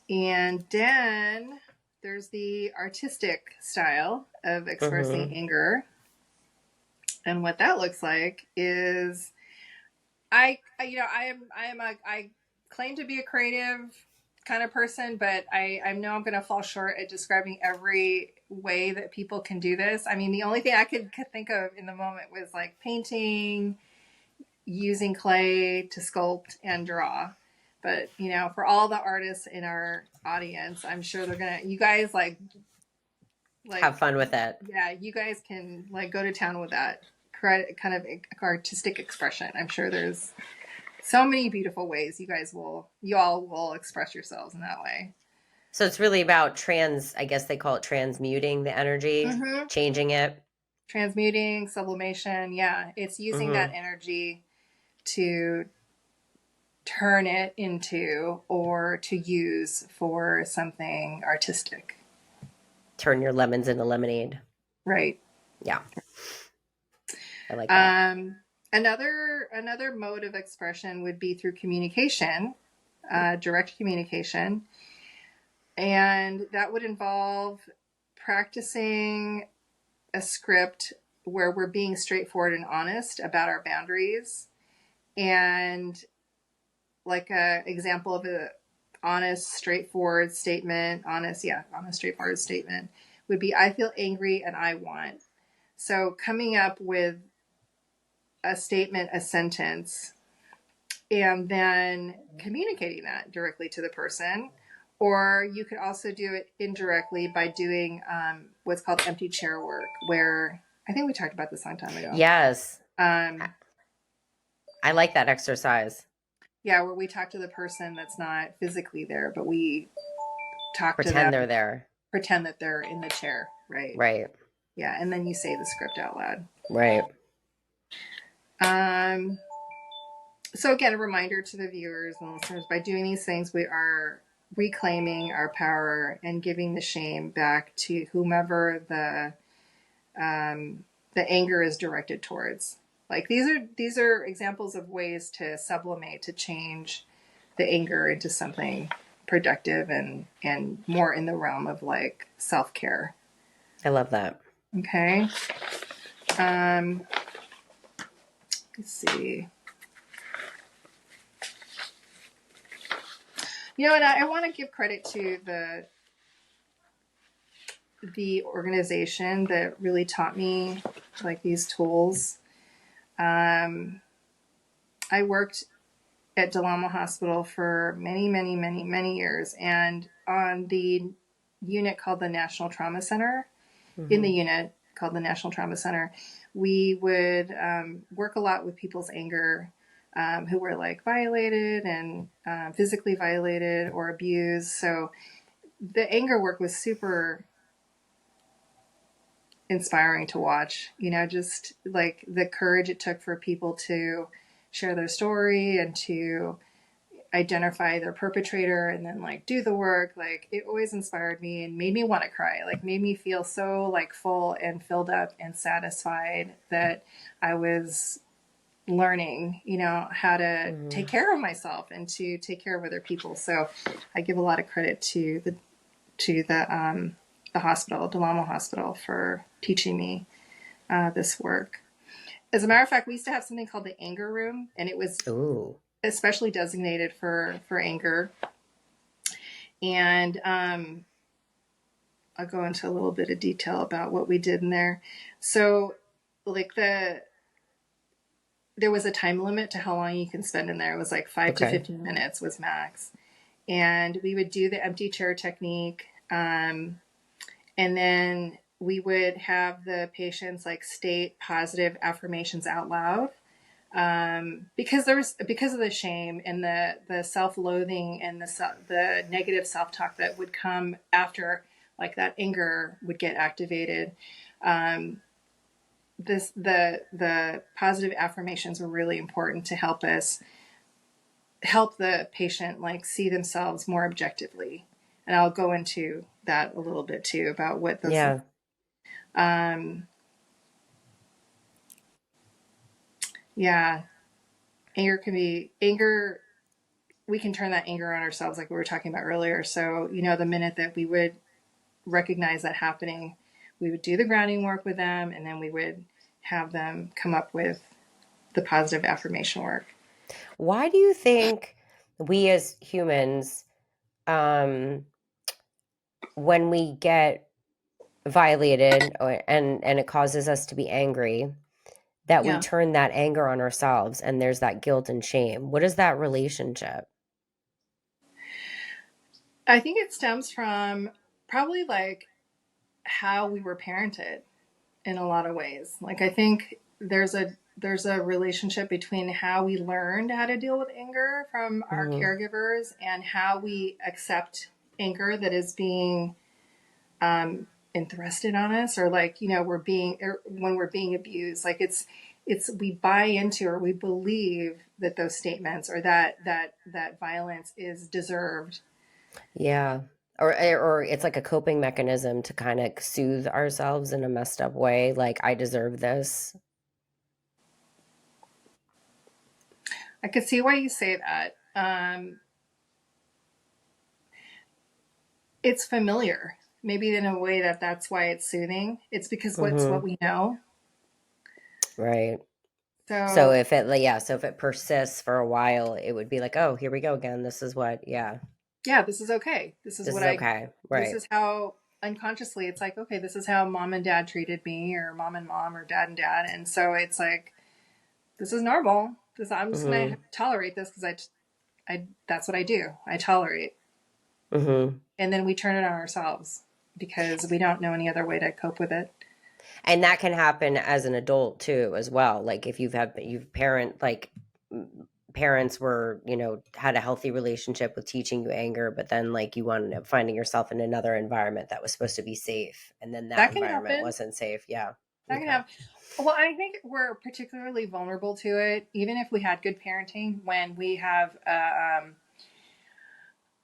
B: And then there's the artistic style of expressing anger. And what that looks like is I claim to be a creative kind of person, but I know I'm going to fall short at describing every way that people can do this. I mean, the only thing I could think of in the moment was like painting, using clay to sculpt and draw. But, for all the artists in our audience, I'm sure you guys like
A: have fun with it.
B: Yeah, you guys can go to town with that kind of artistic expression. I'm sure there's so many beautiful ways you all will express yourselves in that way.
A: So it's really about I guess they call it transmuting the energy, changing it.
B: Transmuting, sublimation. Yeah. It's using that energy to turn it into or to use for something artistic.
A: Turn your lemons into lemonade.
B: Right.
A: Yeah. I like that.
B: Another mode of expression would be through communication, direct communication. And that would involve practicing a script where we're being straightforward and honest about our boundaries. And like a example of a honest, straightforward statement, straightforward statement would be, I feel angry and I want. So coming up with a statement, a sentence, and then communicating that directly to the person. Or you could also do it indirectly by doing what's called empty chair work, where I think we talked about this a long time ago.
A: Yes. I like that exercise.
B: Yeah, where we talk to the person that's not physically there, but we talk to them.
A: Pretend they're there.
B: Pretend that they're in the chair, right?
A: Right.
B: Yeah, and then you say the script out loud.
A: Right.
B: So again, a reminder to the viewers and listeners, by doing these things, we are reclaiming our power and giving the shame back to whomever the anger is directed towards. Like these are examples of ways to sublimate, to change the anger into something productive and more in the realm of like self-care.
A: I love that.
B: Okay. Let's see. And I want to give credit to the organization that really taught me like these tools. I worked at Del Amo Hospital for many, many, many, many years, and on the unit called the National Trauma Center, in the unit called the National Trauma Center, we would work a lot with people's anger, who were like violated and physically violated or abused. So the anger work was super inspiring to watch, just like the courage it took for people to share their story and to identify their perpetrator and then like do the work. Like it always inspired me and made me want to cry, like made me feel so like full and filled up and satisfied that I was learning, how to take care of myself and to take care of other people. So I give a lot of credit to the hospital, Del Amo Hospital, for teaching me this work. As a matter of fact, we used to have something called the anger room, and it was especially designated for anger. And I'll go into a little bit of detail about what we did in there. So like there was a time limit to how long you can spend in there. It was like 5 to 15 minutes was max. And we would do the empty chair technique. And then we would have the patients like state positive affirmations out loud. Because of the shame and the self-loathing and the negative self-talk that would come after like that anger would get activated. The positive affirmations were really important to help the patient like see themselves more objectively. And I'll go into that a little bit too about what those look.
A: Yeah.
B: Yeah, anger. We can turn that anger on ourselves, like we were talking about earlier. So, the minute that we would recognize that happening, we would do the grounding work with them, and then we would have them come up with the positive affirmation work.
A: Why do you think we as humans, when we get violated and it causes us to be angry, that we
B: Yeah.
A: turn that anger on ourselves and there's that guilt and shame? What is that relationship?
B: I think it stems from probably like how we were parented in a lot of ways. Like I think there's a relationship between how we learned how to deal with anger from our
A: Mm-hmm.
B: caregivers and how we accept anger that is being entrusted on us, or like when we're being abused. Like it's we buy into, or we believe that those statements, or that violence is deserved.
A: Yeah. Or it's like a coping mechanism to kind of soothe ourselves in a messed up way. Like, I deserve this.
B: I could see why you say that. It's familiar, maybe in a way that's why it's soothing. It's because what's
A: Mm-hmm.
B: what we know.
A: Right. So
B: So
A: if it, like, yeah, so if it persists for a while, it would be like, oh, here we go again. This is what, yeah,
B: yeah, this is okay.
A: this is okay.
B: This
A: Right.
B: is how, unconsciously, it's like, okay, this is how mom and dad treated me, or mom and mom, or dad and dad. And so it's like, this is normal. I'm just going
A: Mm-hmm.
B: to tolerate this because that's what I do. I tolerate.
A: Mm-hmm.
B: And then we turn it on ourselves because we don't know any other way to cope with it.
A: And that can happen as an adult too, as well. Like if parents were, had a healthy relationship with teaching you anger, but then like you wound up finding yourself in another environment that was supposed to be safe, and then that
B: That can
A: environment
B: happen.
A: wasn't safe. Yeah.
B: That can
A: Okay.
B: happen. Well, I think we're particularly vulnerable to it, even if we had good parenting, when we have,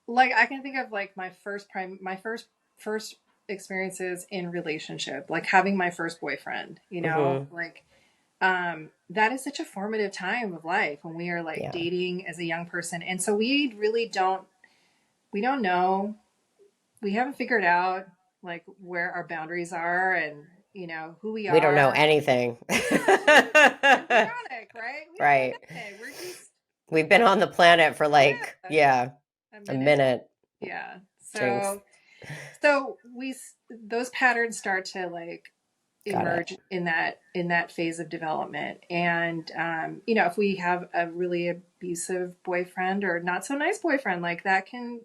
B: like, I can think of like my first experiences in relationship, like having my first boyfriend,
A: Mm-hmm.
B: like, that is such a formative time of life when we are like
A: Yeah.
B: dating as a young person. And so we really we don't know, we haven't figured out like where our boundaries are, and who we
A: We don't know
B: are.
A: anything.
B: We're embryonic, right? We don't know
A: Right.
B: nothing. We're just,
A: We've been on the planet for like,
B: yeah,
A: yeah,
B: a
A: a
B: minute.
A: minute.
B: Yeah.
A: Jinx.
B: So those patterns start to like
A: Got it.
B: emerge in that phase of development. And if we have a really abusive boyfriend or not so nice boyfriend, like that can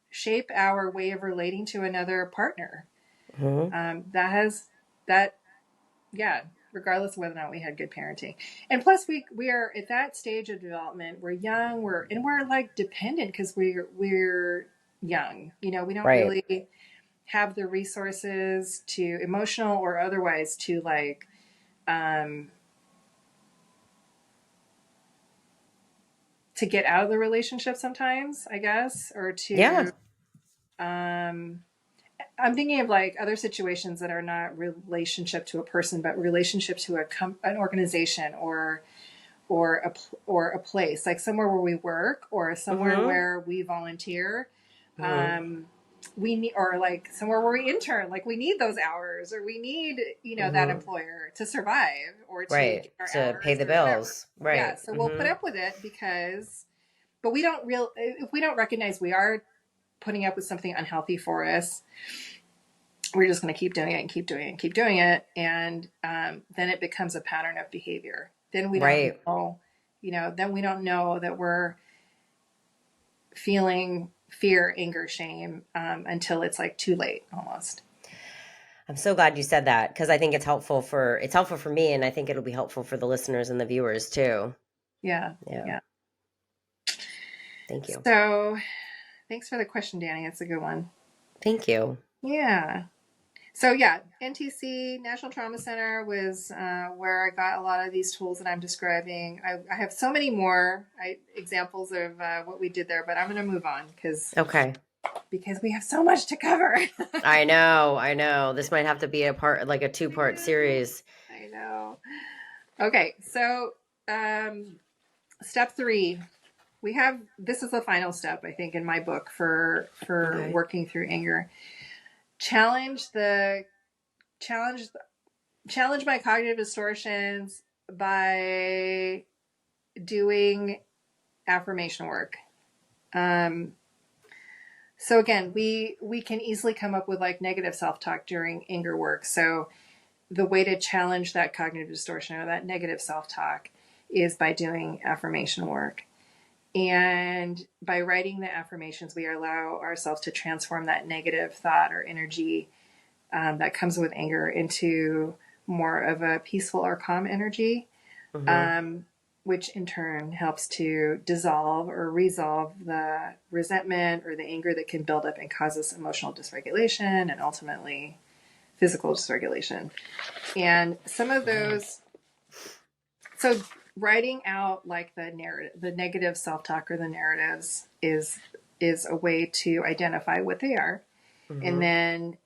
B: shape our way of relating to another partner.
A: Mm-hmm.
B: That has that Yeah, regardless of whether or not we had good parenting. And plus we are at that stage of development. We're young, we're like dependent because we're young. We don't
A: Right.
B: really have the resources, to emotional or otherwise, to like um to get out of the relationship sometimes, I guess, or
A: Yeah.
B: to um I'm thinking of like other situations that are not relationship to a person, but relationship to an organization, or a place, like somewhere where we work, or somewhere
A: Mm-hmm.
B: where we volunteer.
A: Mm-hmm.
B: um we need, or like somewhere where we intern, like we need those hours, or we need that
A: Mm-hmm.
B: employer to survive, or to
A: Right.
B: get our
A: To pay
B: hours,
A: the
B: or whatever.
A: bills.
B: Yeah,
A: Right.
B: so we'll put
A: Mm-hmm.
B: up with it, but we don't real if we don't recognize we are putting up with something unhealthy for us, we're just going to keep doing it and keep doing it and keep doing it. And then it becomes a pattern of behavior. Then we don't
A: Right.
B: know, then we don't know that we're feeling fear, anger, shame, until it's like too late almost.
A: I'm so glad you said that, because I think it's helpful for me, and I think it'll be helpful for the listeners and the viewers too.
B: Yeah.
A: Yeah.
B: Yeah.
A: Thank you.
B: So thanks for the question, Dani. It's a good one.
A: Thank you.
B: Yeah. So yeah, NTC, National Trauma Center, was where I got a lot of these tools that I'm describing. I have so many more examples of what we did there, but I'm going to move on
A: Okay.
B: because we have so much to cover.
A: I know. This might have to be a part, like a 2-part series.
B: I know. Okay, so step 3, this is the final step, I think, in my book for
A: Okay.
B: working through anger. Challenge my cognitive distortions by doing affirmation work. So again, we can easily come up with like negative self-talk during anger work. So the way to challenge that cognitive distortion or that negative self-talk is by doing affirmation work. And by writing the affirmations, we allow ourselves to transform that negative thought or energy that comes with anger into more of a peaceful or calm energy, which in turn helps to dissolve or resolve the resentment or the anger that can build up and cause us emotional dysregulation and ultimately physical dysregulation. And some of those, so writing out like the narrative, the negative self-talk or the narratives is a way to identify what they are. And then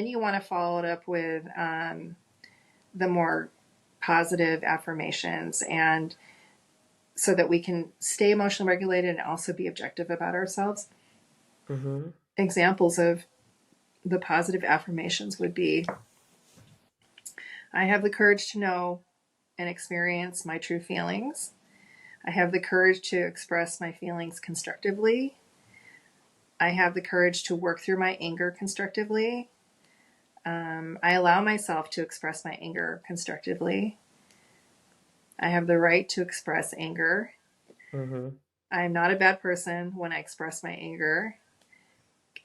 B: you want to follow it up with the more positive affirmations, and so that we can stay emotionally regulated and also be objective about ourselves. Examples of the positive affirmations would be, I have the courage to know and experience my true feelings. I have the courage to express my feelings constructively. I have the courage to work through my anger constructively. I allow myself to express my anger constructively. I have the right to express anger. I am not a bad person when I express my anger.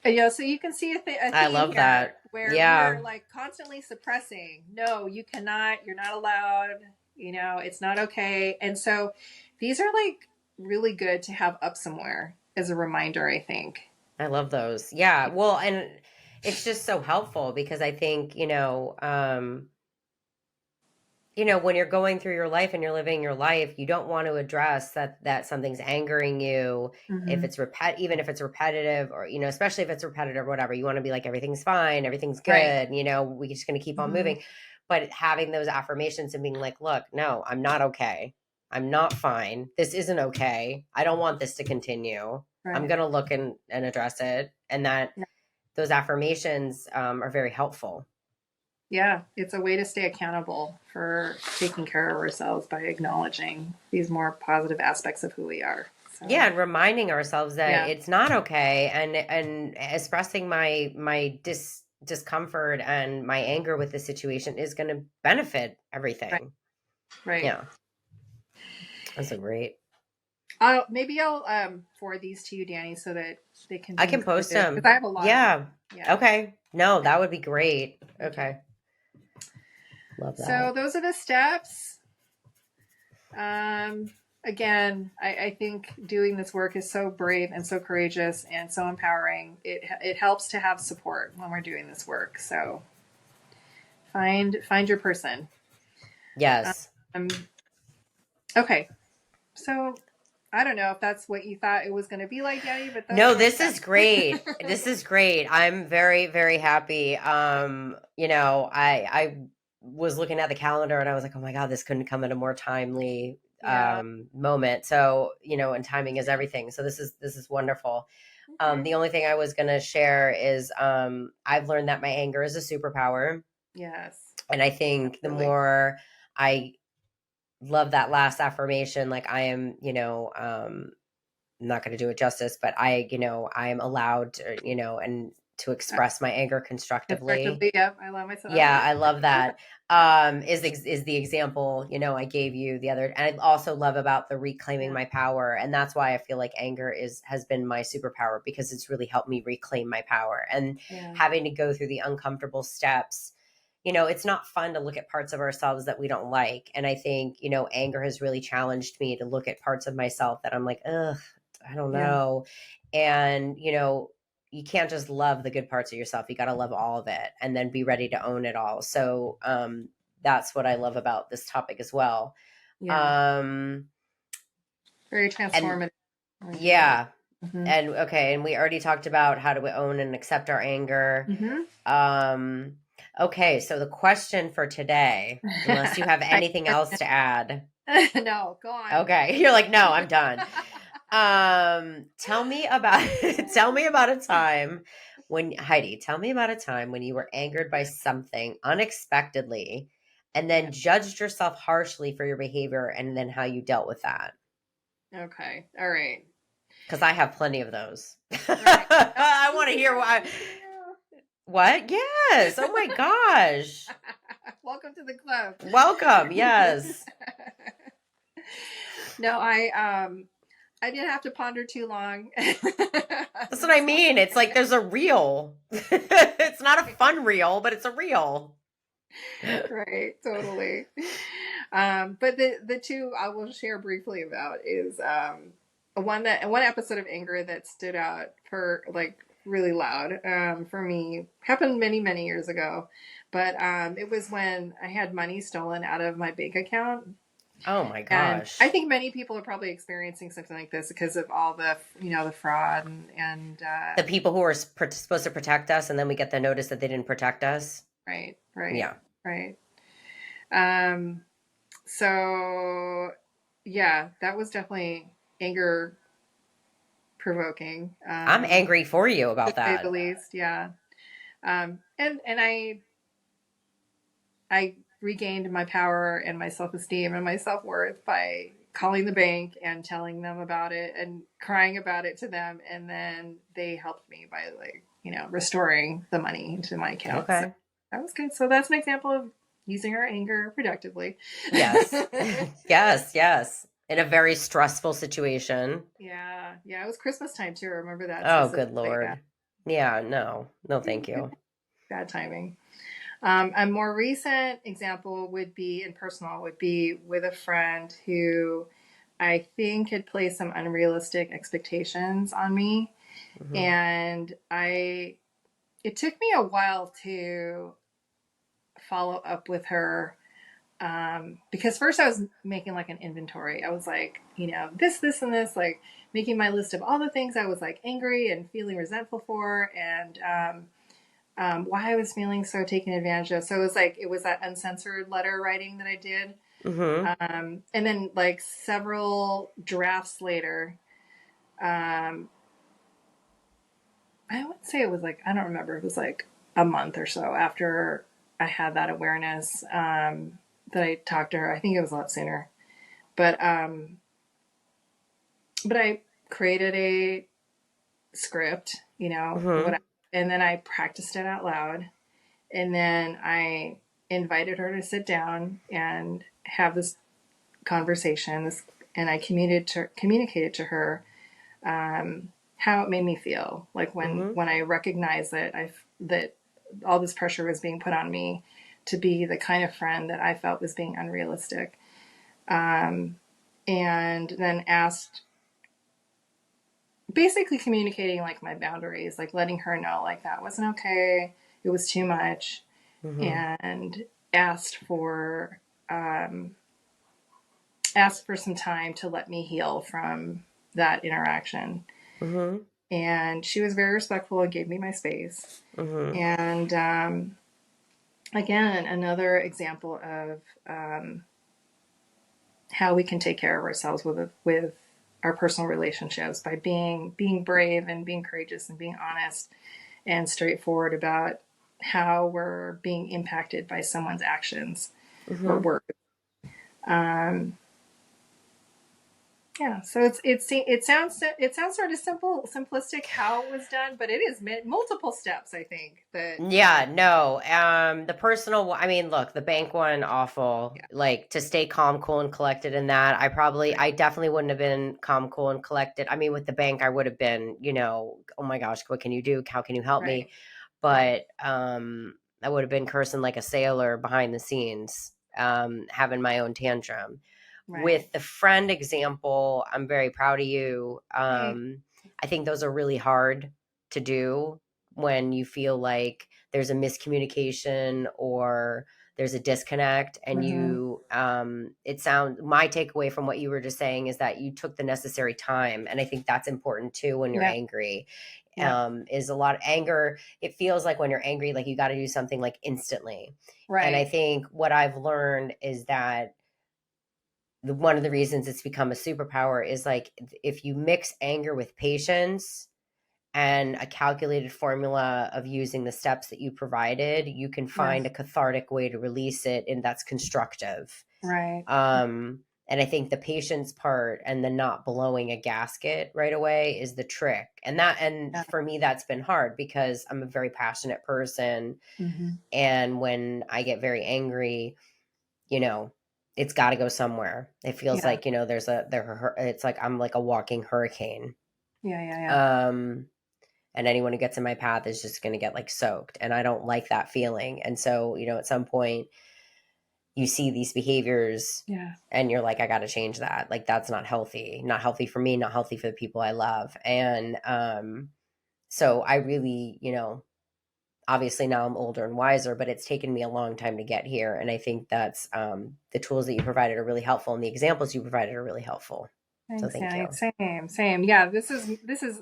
B: And, so you can see a theme
A: I love
B: here
A: that.
B: where
A: Yeah.
B: we're like constantly suppressing. No, you cannot. You're not allowed. It's not okay. And so these are like really good to have up somewhere as a reminder, I think.
A: I love those. Yeah. Well, and it's just so helpful because I think, when you're going through your life and you're living your life, you don't want to address that something's angering you. If it's even if it's repetitive, or, especially if it's repetitive or whatever, you want to be like, everything's fine, everything's good.
B: Right.
A: We're just going to keep on moving. But having those affirmations and being like, look, no, I'm not okay. I'm not fine. This isn't okay. I don't want this to continue.
B: Right.
A: I'm going to look and address it. And those affirmations are very helpful.
B: Yeah, it's a way to stay accountable for taking care of ourselves by acknowledging these more positive aspects of who we are. So.
A: Yeah, and reminding ourselves that it's not okay, and expressing my discomfort and my anger with the situation is going to benefit everything.
B: Right.
A: Yeah. That's great.
B: Maybe I'll forward these to you, Dani, so that they can be
A: I can post them.
B: because I have a lot.
A: Yeah. Okay. No, that would be great. Okay. Love that.
B: So those are the steps. Again, I think doing this work is so brave and so courageous and so empowering. It helps to have support when we're doing this work. So find your person.
A: Yes.
B: Okay. So I don't know if that's what you thought it was going to be like, Dani, but
A: no, this is great. This is great. I'm very, very happy. I was looking at the calendar and I was like, oh my God, this couldn't come at a more timely moment. So, and timing is everything. So this is wonderful. Okay. The only thing I was going to share is I've learned that my anger is a superpower.
B: Yes.
A: And I think absolutely. The more I love that last affirmation, like I am, I'm not going to do it justice, but I am allowed to, and to express my anger constructively.
B: Yeah, I love myself.
A: Yeah, I love that. Is the example, I gave you the other, and I also love about the reclaiming my power. And that's why I feel like anger has been my superpower, because it's really helped me reclaim my power, and having to go through the uncomfortable steps. It's not fun to look at parts of ourselves that we don't like. And I think, anger has really challenged me to look at parts of myself that I'm like, ugh, I don't know. And, you can't just love the good parts of yourself. You got to love all of it and then be ready to own it all. So that's what I love about this topic as well.
B: Yeah. Very
A: And
B: transformative.
A: yeah.
B: Mm-hmm.
A: And okay. And we already talked about how do we own and accept our anger.
B: Mm-hmm.
A: Okay. So the question for today, unless you have anything else to add.
B: No, go on.
A: Okay. You're like, no, I'm done. Tell me about tell me about a time when Heidi, tell me about a time when you were angered by something unexpectedly and then judged yourself harshly for your behavior and then how you dealt with that.
B: Okay. All right.
A: Because I have plenty of those.
B: Right.
A: I want to hear what? Yes. Oh my gosh.
B: Welcome to the club.
A: Welcome. Yes.
B: No, I didn't have to ponder too long.
A: That's what I mean. It's like there's a reel. It's not a fun reel, but it's a reel.
B: Right, totally. But the two I will share briefly about is one episode of anger that stood out for like really loud for me happened many years ago, but it was when I had money stolen out of my bank account.
A: Oh my
B: And
A: gosh.
B: I think many people are probably experiencing something like this because of all the, the fraud and
A: The people who are supposed to protect us, and then we get the notice that they didn't protect us.
B: right.
A: Yeah.
B: Right. So yeah, that was definitely anger provoking.
A: I'm angry for you about
B: To say the
A: that.
B: least, yeah. And I regained my power and my self esteem and my self worth by calling the bank and telling them about it and crying about it to them, and then they helped me by restoring the money into my account.
A: Okay.
B: So that was good. So that's an example of using our anger productively.
A: Yes. Yes. In a very stressful situation.
B: Yeah. It was Christmas time too. I remember that
A: Oh, good
B: specifically.
A: Lord. Yeah, no, thank you.
B: Bad timing. A more recent example would be, and personal, would be with a friend who I think had placed some unrealistic expectations on me.
A: Mm-hmm.
B: And it took me a while to follow up with her. Because first I was making like an inventory. I was like, this, and this, like making my list of all the things I was like angry and feeling resentful for, and why I was feeling so taken advantage of. So it was that uncensored letter writing that I did.
A: Mm-hmm.
B: And then like several drafts later, I would say it was like, I don't remember, it was like a month or so after I had that awareness, that I talked to her. I think it was a lot sooner, but I created a script,
A: Mm-hmm.
B: and then I practiced it out loud. And then I invited her to sit down and have this conversation. And I communicated to her how it made me feel, like
A: Mm-hmm.
B: when I recognized that all this pressure was being put on me to be the kind of friend that I felt was being unrealistic. And then asked, basically communicating like my boundaries, like letting her know like that wasn't okay. It was too much.
A: Mm-hmm.
B: And asked for some time to let me heal from that interaction.
A: Mm-hmm.
B: And she was very respectful and gave me my space.
A: Mm-hmm.
B: And again, another example of how we can take care of ourselves with our personal relationships by being brave and being courageous and being honest and straightforward about how we're being impacted by someone's actions or
A: Mm-hmm.
B: words. Um, yeah, so it sounds sort of simplistic how it was done, but it is multiple steps. I think that.
A: Yeah, no. The personal, I mean, look, the bank one, awful.
B: Yeah,
A: Like to stay calm, cool, and collected in that. I definitely wouldn't have been calm, cool, and collected. I mean, with the bank, I would have been, oh my gosh, what can you do? How can you help
B: right,
A: me? But I would have been cursing like a sailor behind the scenes, having my own tantrum.
B: right.
A: With the friend example, I'm very proud of you.
B: Thanks.
A: I think those are really hard. to do when you feel like there's a miscommunication or there's a disconnect, and you my takeaway from what you were just saying is that you took the necessary time, and I think that's important too when you're angry. Is a lot of anger. It feels like when you're angry, like you got to do something like instantly. Right. And I think what I've learned is that one of the reasons it's become a superpower is like if you mix anger with patience and a calculated formula of using the steps that you provided, you can find a cathartic way to release it, and that's constructive.
B: Right.
A: And I think the patience part and the not blowing a gasket right away is the trick. And for me, that's been hard because I'm a very passionate person. And when I get very angry, it's got to go somewhere. It feels like, it's like I'm like a walking hurricane. And anyone who gets in my path is just going to get like soaked. And I don't like that feeling. And so, at some point you see these behaviors and you're like, I got to change that. Like, that's not healthy for me, not healthy for the people I love. And so I really, obviously now I'm older and wiser, but it's taken me a long time to get here. And I think that's the tools that you provided are really helpful, and the examples you provided are really helpful.
B: Thanks,
A: so thank you.
B: Same. Yeah, this is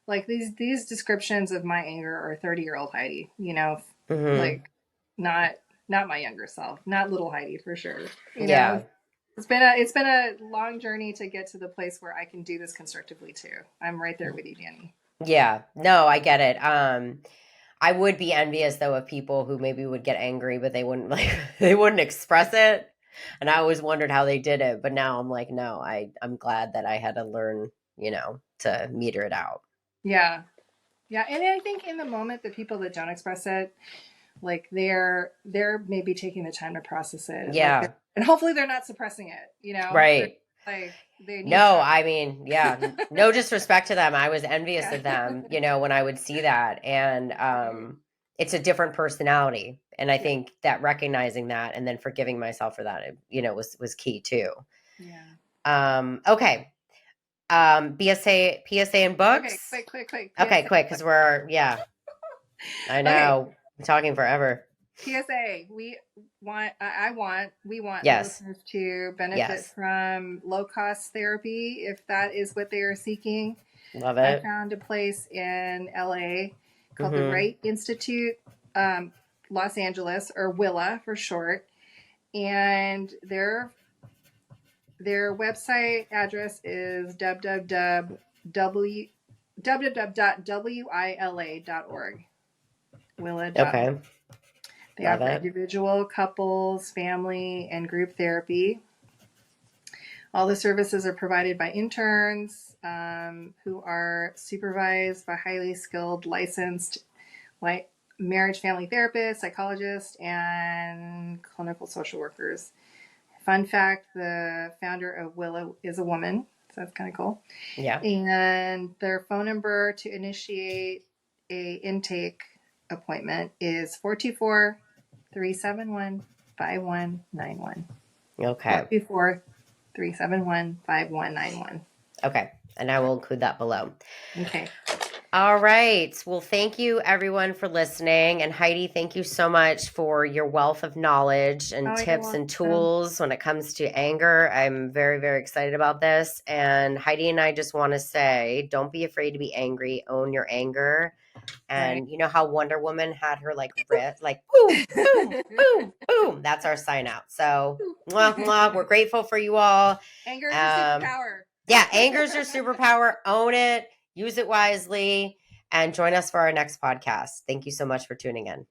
B: like these descriptions of my anger are 30-year-old Heidi, like not my younger self, not little Heidi for sure. You know, it's been a long journey to get to the place where I can do this constructively too. I'm right there with you, Dani.
A: Yeah, no, I get it. I would be envious though of people who maybe would get angry, but they wouldn't express it. And I always wondered how they did it. But now I'm like, no, I'm glad that I had to learn, to meter it out.
B: Yeah. Yeah. And I think in the moment, the people that don't express it, like they're maybe taking the time to process it.
A: Yeah.
B: And hopefully they're not suppressing it,
A: Right.
B: Like they need
A: I mean, no disrespect to them. I was envious of them, when I would see that. And it's a different personality. And I think that recognizing that and then forgiving myself for that, was key too.
B: Yeah.
A: Okay. PSA and books.
B: Okay, quick.
A: Okay, quick, because I know. Okay. I'm talking forever.
B: PSA, we want
A: yes.
B: listeners to benefit from low-cost therapy if that is what they are seeking.
A: Love it.
B: I found a place in LA called the Wright Institute, Los Angeles, or WILA for short, and their website address is www.wila.org. WILA.
A: Okay.
B: They offer individual, couples, family, and group therapy. All the services are provided by interns who are supervised by highly skilled, licensed marriage family therapists, psychologists, and clinical social workers. Fun fact, the founder of Willow is a woman, so that's kind of cool.
A: Yeah.
B: And their phone number to initiate a intake appointment is 424-371-5191.
A: Okay.
B: 424-371-5191.
A: Okay. And I will include that below.
B: Okay.
A: All right. Well, thank you everyone for listening. And Heidi, thank you so much for your wealth of knowledge and tips and tools when it comes to anger. I'm very, very excited about this. And Heidi and I just want to say, don't be afraid to be angry. Own your anger. And you know how Wonder Woman had her like wrist, like boom, boom, boom, boom. That's our sign out. So mwah, mwah, we're grateful for you all.
B: Anger is your superpower.
A: Yeah, anger is your superpower. Own it. Use it wisely, and join us for our next podcast. Thank you so much for tuning in.